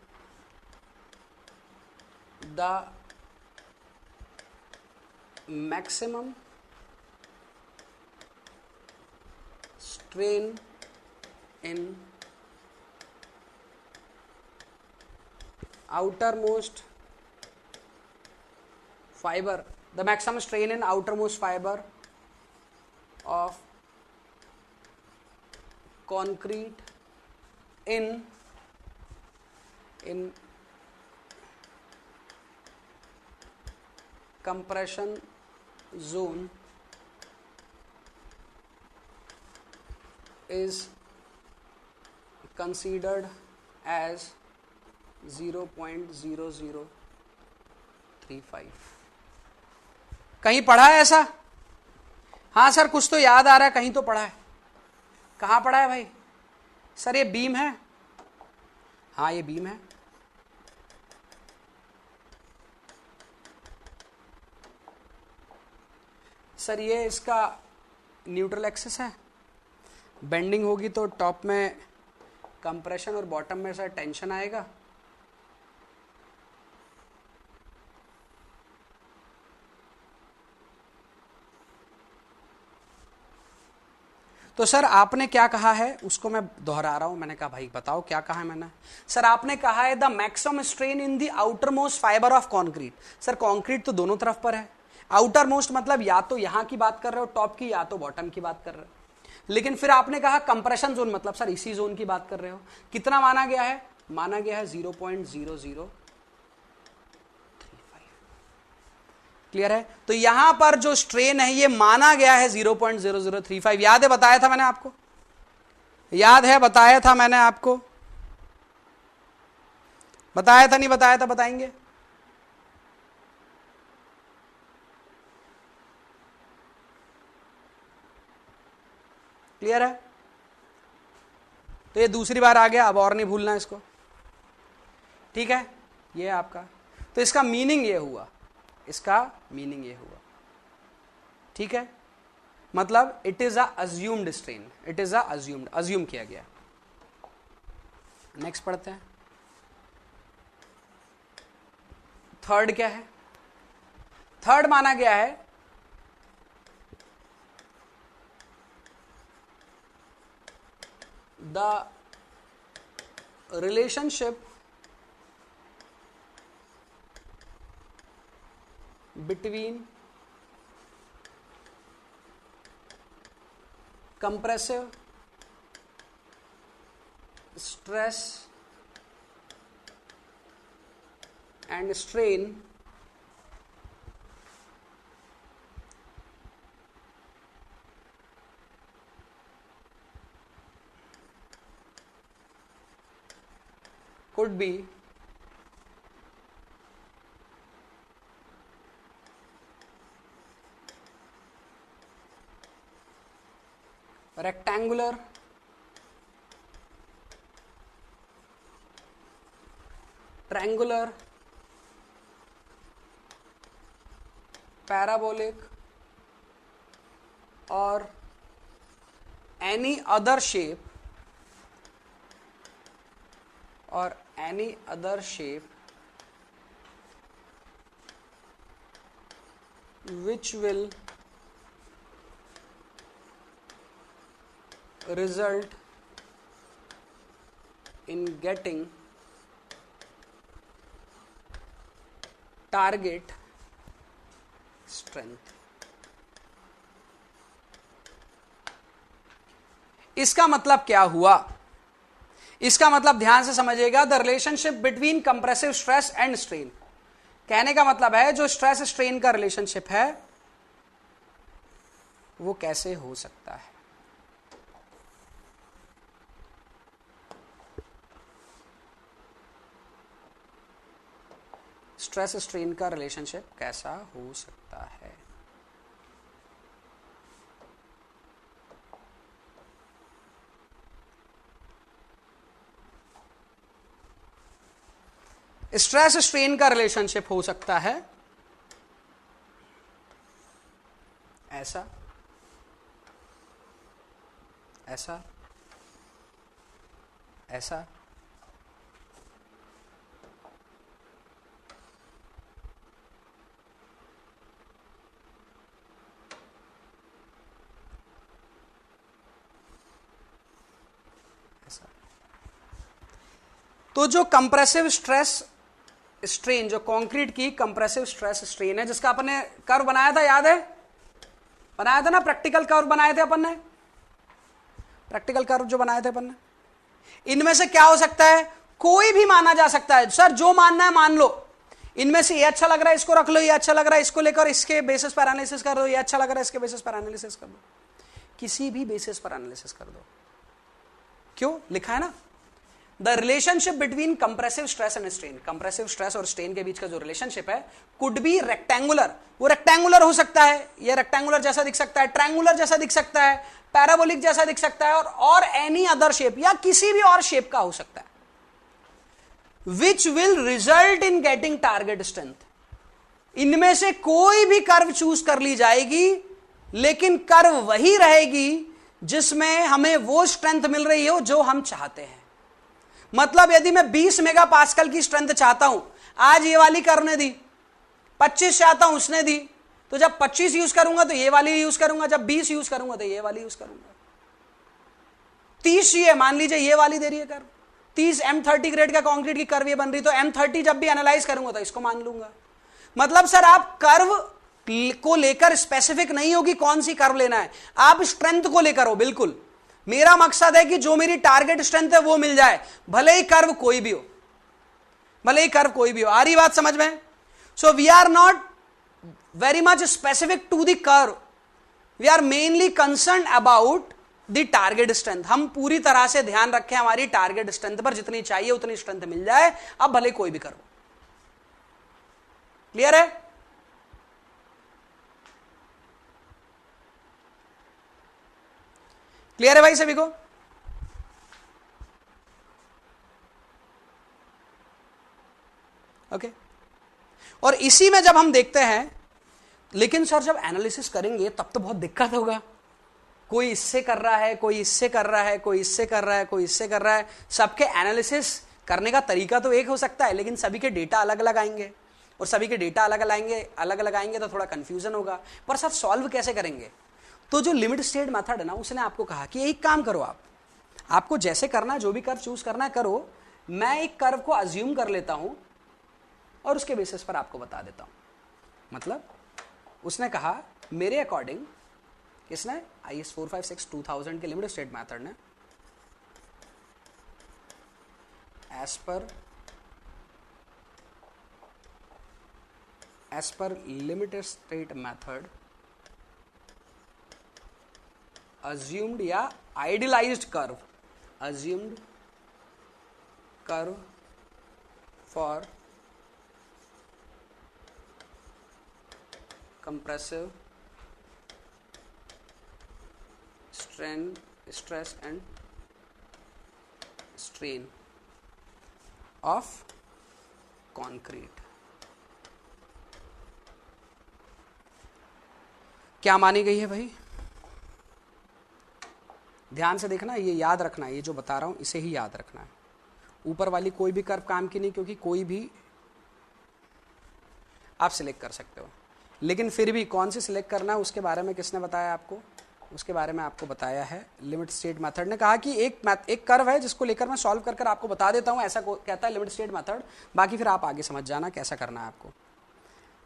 the maximum strain in outermost fiber, the maximum strain in outermost fiber of concrete in compression zone is considered as 0.0035। कहीं पढ़ा है ऐसा? हाँ सर कुछ तो याद आ रहा है, कहीं तो पढ़ा है। कहाँ पड़ा है भाई? सर ये बीम है। हाँ ये बीम है। सर ये इसका न्यूट्रल एक्सिस है, बेंडिंग होगी तो टॉप में कंप्रेशन और बॉटम में सर टेंशन आएगा। तो सर आपने क्या कहा है उसको मैं दोहरा रहा हूं। मैंने कहा भाई बताओ क्या कहा है मैंने। सर आपने कहा है the maximum strain in the outer most fibre of concrete. Sir concrete तो दोनों तरफ पर है, आउटर मोस्ट मतलब या तो यहां की बात कर रहे हो टॉप की, या तो बॉटम की बात कर रहे हो। लेकिन फिर आपने कहा कंप्रेशन जोन मतलब सर इसी जोन की बात कर रहे हो। कितना माना गया है? माना गया है 0.0035। क्लियर है? तो यहां पर जो स्ट्रेन है ये माना गया है 0.0035। याद है बताया था मैंने आपको? याद है बताया था मैंने आपको? बताया था नहीं बताया था? बताएंगे? क्लियर है? तो ये दूसरी बार आ गया, अब और नहीं भूलना इसको। ठीक है, ये आपका, तो इसका मीनिंग ये हुआ, इसका मीनिंग ये हुआ। ठीक है, मतलब it is a assumed strain, it is a assumed, assume किया गया। नेक्स्ट पढ़ते हैं। थर्ड क्या है? थर्ड माना गया है the relationship between compressive stress and strain could be rectangular, triangular, parabolic or any other shape, or any other shape which will result in getting target strength। इसका मतलब क्या हुआ? इसका मतलब ध्यान से समझिएगा, the relationship between compressive stress and strain. कहने का मतलब है जो स्ट्रेस स्ट्रेन का रिलेशनशिप है वो कैसे हो सकता है। स्ट्रेस स्ट्रेन का रिलेशनशिप कैसा हो सकता है? स्ट्रेस स्ट्रेन का रिलेशनशिप हो सकता है ऐसा, ऐसा, ऐसा, तो जो कंप्रेसिव स्ट्रेस स्ट्रेन, जो कंक्रीट की कंप्रेसिव स्ट्रेस स्ट्रेन है, जिसका अपन ने कर्व बनाया था, याद है? बनाया था ना, प्रैक्टिकल कर्व बनाए थे अपन ने, प्रैक्टिकल कर्व जो बनाए थे अपन ने। इनमें से क्या हो सकता है? कोई भी माना जा सकता है। सर जो मानना है मान लो, इनमें से ये अच्छा लग रहा है इसको रख लो, ये अच्छा लग रहा है इसको लेकर इसके बेसिस पर एनालिसिस कर दो, ये अच्छा लग रहा है इसके बेसिस पर एनालिसिस कर दो, किसी भी बेसिस पर एनालिसिस कर दो। क्यों लिखा है ना, the relationship between compressive stress and strain, compressive stress और स्ट्रेन के बीच का जो रिलेशनशिप है कुड बी रेक्टेंगुलर, वो रेक्टेंगुलर हो सकता है, ये रेक्टेंगुलर जैसा दिख सकता है, ट्रायंगुलर जैसा दिख सकता है, पैराबोलिक जैसा दिख सकता है, और एनी अदर शेप, या किसी भी और शेप का हो सकता है, which will result in getting target strength. इनमें से कोई भी कर्व चूज कर ली जाएगी, लेकिन कर्व वही रहेगी जिसमें हमें वो स्ट्रेंथ मिल रही हो जो हम चाहते हैं। मतलब यदि मैं 20 मेगा पास्कल की स्ट्रेंथ चाहता हूं, आज ये वाली कर्व ने दी, 25 चाहता हूं उसने दी, तो जब 25 यूज करूंगा तो ये वाली यूज करूंगा, जब 20 यूज करूंगा तो ये वाली यूज करूंगा। 30 ये मान लीजिए ये वाली दे रही है कर्व, 30 M30 ग्रेड का कंक्रीट की कर्व ये बन रही, तो M30 जब भी एनालाइज करूंगा तो इसको मान लूंगा। मतलब सर आप कर्व को लेकर स्पेसिफिक नहीं हो कि कौन सी कर्व लेना है, आप स्ट्रेंथ को लेकर हो। बिल्कुल मेरा मकसद है कि जो मेरी टारगेट स्ट्रेंथ है वो मिल जाए, भले ही कर्व कोई भी हो, भले ही कर्व कोई भी हो। आ रही बात समझ में? So we are not very much specific to the curve, we are mainly concern about the target strength. हम पूरी तरह से ध्यान रखें हमारी टारगेट स्ट्रेंथ पर, जितनी चाहिए उतनी स्ट्रेंथ मिल जाए, अब भले कोई भी कर्व। क्लियर है? क्लियर है भाई सभी को? ओके। और इसी में जब हम देखते हैं, लेकिन सर जब एनालिसिस करेंगे तब तो बहुत दिक्कत होगा, कोई इससे कर रहा है, कोई इससे कर रहा है, कोई इससे कर रहा है, कोई इससे कर रहा है। सबके एनालिसिस करने का तरीका तो एक हो सकता है, लेकिन सभी के डेटा अलग अलग आएंगे, और सभी के डेटा अलग अलग आएंगे तो थोड़ा कंफ्यूजन होगा। पर सर सॉल्व कैसे करेंगे? तो जो लिमिट स्टेट मेथड है ना, उसने आपको कहा कि एक काम करो, आपको जैसे करना है, जो भी कर्व चूज करना है करो, मैं एक कर्व को अज्यूम कर लेता हूं और उसके बेसिस पर आपको बता देता हूं। मतलब उसने कहा मेरे अकॉर्डिंग, किसने? IS 456 2000 के लिमिट स्टेट मेथड ने, as per limited state method assumed या idealized curve for compressive stress and strain of concrete। क्या मानी गई है भाई? ध्यान से देखना, ये याद रखना, ये जो बता रहा हूं इसे ही याद रखना है। ऊपर वाली कोई भी कर्व काम की नहीं, क्योंकि कोई भी आप सिलेक्ट कर सकते हो, लेकिन फिर भी कौन सी सिलेक्ट करना है उसके बारे में किसने बताया आपको? उसके बारे में आपको बताया है लिमिट स्टेट मेथड ने। कहा कि एक कर्व है जिसको लेकर मैं सॉल्व कर आपको बता देता हूं, ऐसा कहता है लिमिट स्टेट मेथड, बाकी फिर आप आगे समझ जाना कैसा करना है आपको। तो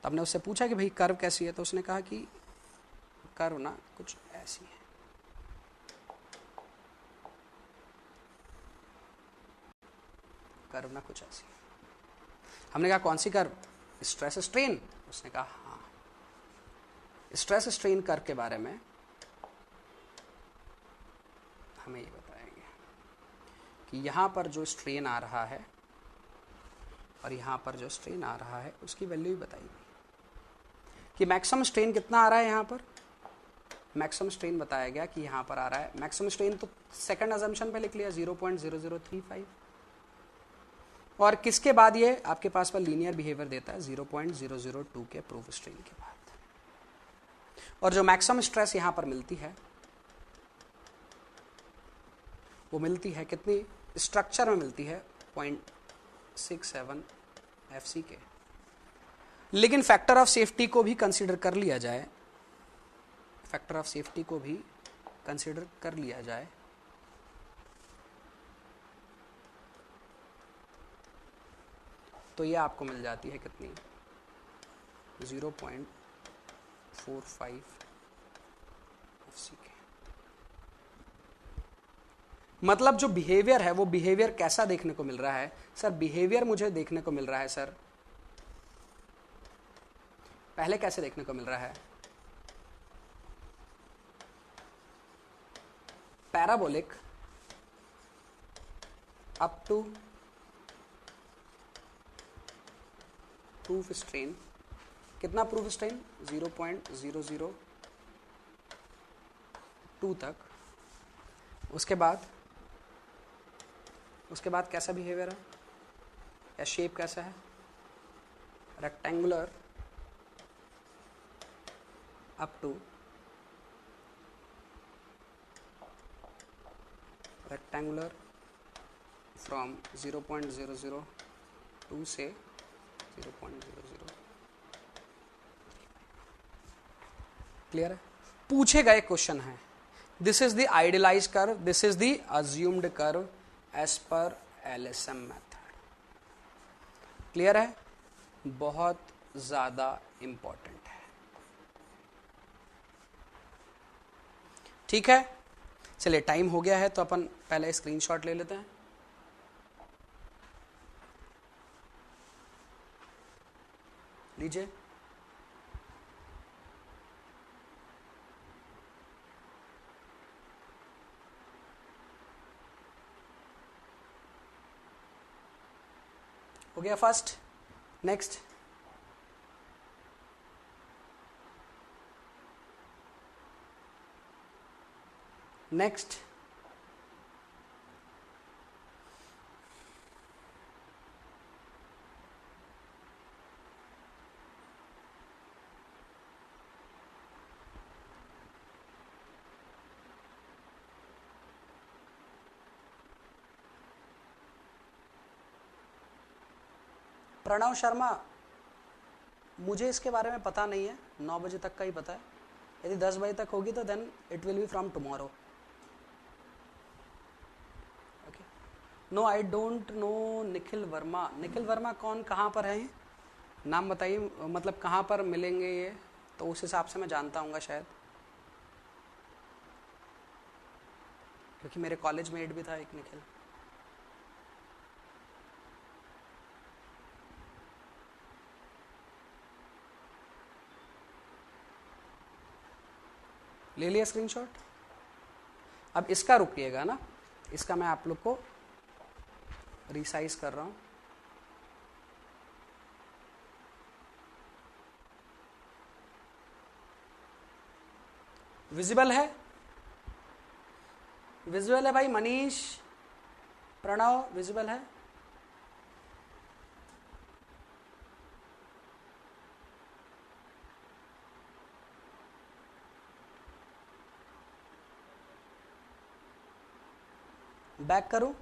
हमने उससे पूछा कि भाई कर्व कैसी है, तो उसने कहा कि कर्व ना कुछ ऐसी है। कर्व ना कुछ ऐसी है। हमने कहा कौन सी कर्व? Stress strain. उसने कहा हाँ, स्ट्रेस स्ट्रेन कर्व के बारे में हमें ये बताएंगे कि यहां पर जो स्ट्रेन आ रहा है और यहां पर जो स्ट्रेन आ रहा है उसकी वैल्यू भी बताएगी कि मैक्सिमम स्ट्रेन कितना आ रहा है। यहां पर मैक्सिमम स्ट्रेन बताया गया कि यहां पर आ रहा है मैक्सिमम स्ट्रेन, तो सेकंड अजम्पशन पे लिख लिया 0.0035, और किसके बाद ये आपके पास पर लीनियर बिहेवियर देता है 0.002 के प्रूफ स्ट्रेन के बाद। और जो मैक्सिमम स्ट्रेस यहां पर मिलती है वो मिलती है कितनी? स्ट्रक्चर में मिलती है 0.67 FC के। लेकिन फैक्टर ऑफ सेफ्टी को भी कंसीडर कर लिया जाए, फैक्टर ऑफ सेफ्टी को भी कंसीडर कर लिया जाए तो ये आपको मिल जाती है कितनी? 0.45 FC के। मतलब जो बिहेवियर है वो बिहेवियर कैसा देखने को मिल रहा है? सर बिहेवियर मुझे देखने को मिल रहा है सर, पहले कैसे देखने को मिल रहा है? Parabolic up to proof strain. कितना प्रूफ स्ट्रेन? 0.002 तक। उसके बाद कैसा बिहेवियर है या शेप कैसा है? Rectangular up to rectangular from 0.002 से 0.00। क्लियर है? पूछे गए क्वेश्चन है, this is the idealize curve, this is the assumed curve as per LSM method. Clear है? बहुत ज्यादा इंपॉर्टेंट है। ठीक है, चलिए टाइम हो गया है तो अपन पहले स्क्रीनशॉट ले लेते हैं। लीजिए। हो गया first. Next. Next. Pranav Sharma, मुझे इसके बारे में पता नहीं है, 9 बजे तक का ही पता है। यदि 10 बजे तक होगी तो then it will be from tomorrow. Okay. No I don't know Nikhil Verma. Nikhil Verma कौन, कहाँ पर है, नाम बताइए, मतलब कहाँ पर मिलेंगे ये, तो उस हिसाब से मैं जानता हूँ शायद, क्योंकि मेरे कॉलेज मेट भी था एक निखिल। ले लिया स्क्रीनशॉट। अब इसका रुकिएगा ना, इसका मैं आप लोग को रिसाइज कर रहा हूं। विजिबल है, विजुअल है भाई। मनीष, प्रणव, विजिबल है। बैक करूं?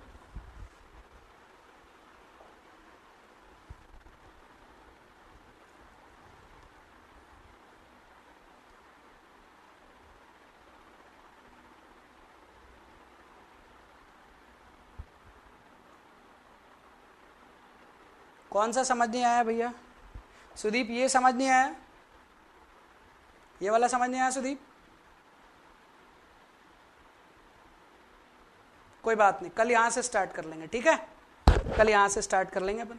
कौन सा समझ नहीं आया भैया? सुदीप, ये समझ नहीं आया, ये वाला समझ नहीं आया सुदीप? कोई बात नहीं, कल यहां से स्टार्ट कर लेंगे, ठीक है? कल यहां से स्टार्ट कर लेंगे अपन।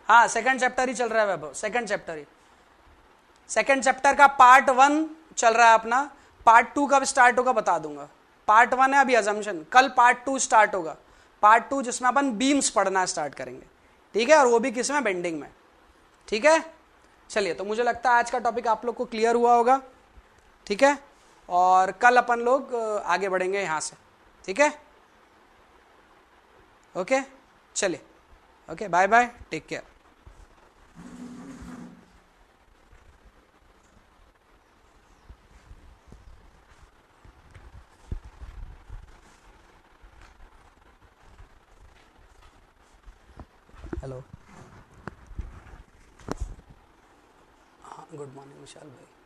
हाँ, सेकंड चैप्टर ही चल रहा है वैभव, सेकंड चैप्टर ही। सेकंड चैप्टर का पार्ट 1 चल रहा है अपना। पार्ट 2 कब स्टार्ट होगा बता दूंगा। पार्ट 1 है अभी अजम्पशन, कल पार्ट 2 स्टार्ट होगा। पार्ट 2 जिसमें अपन बीम्स पढ़ना स्टार्ट करेंगे, ठीक है? और वो भी किसमें? बेंडिंग में, ठीक है? चलिए, तो मुझे लगता है आज का टॉपिक आप लोग को क्लियर हुआ होगा, ठीक है? और कल अपन लोग आगे बढ़ेंगे यहां से, ठीक है? ओके, चलिए, okay, bye bye, take care. Hello, हाँ, गुड मॉर्निंग विशाल भाई।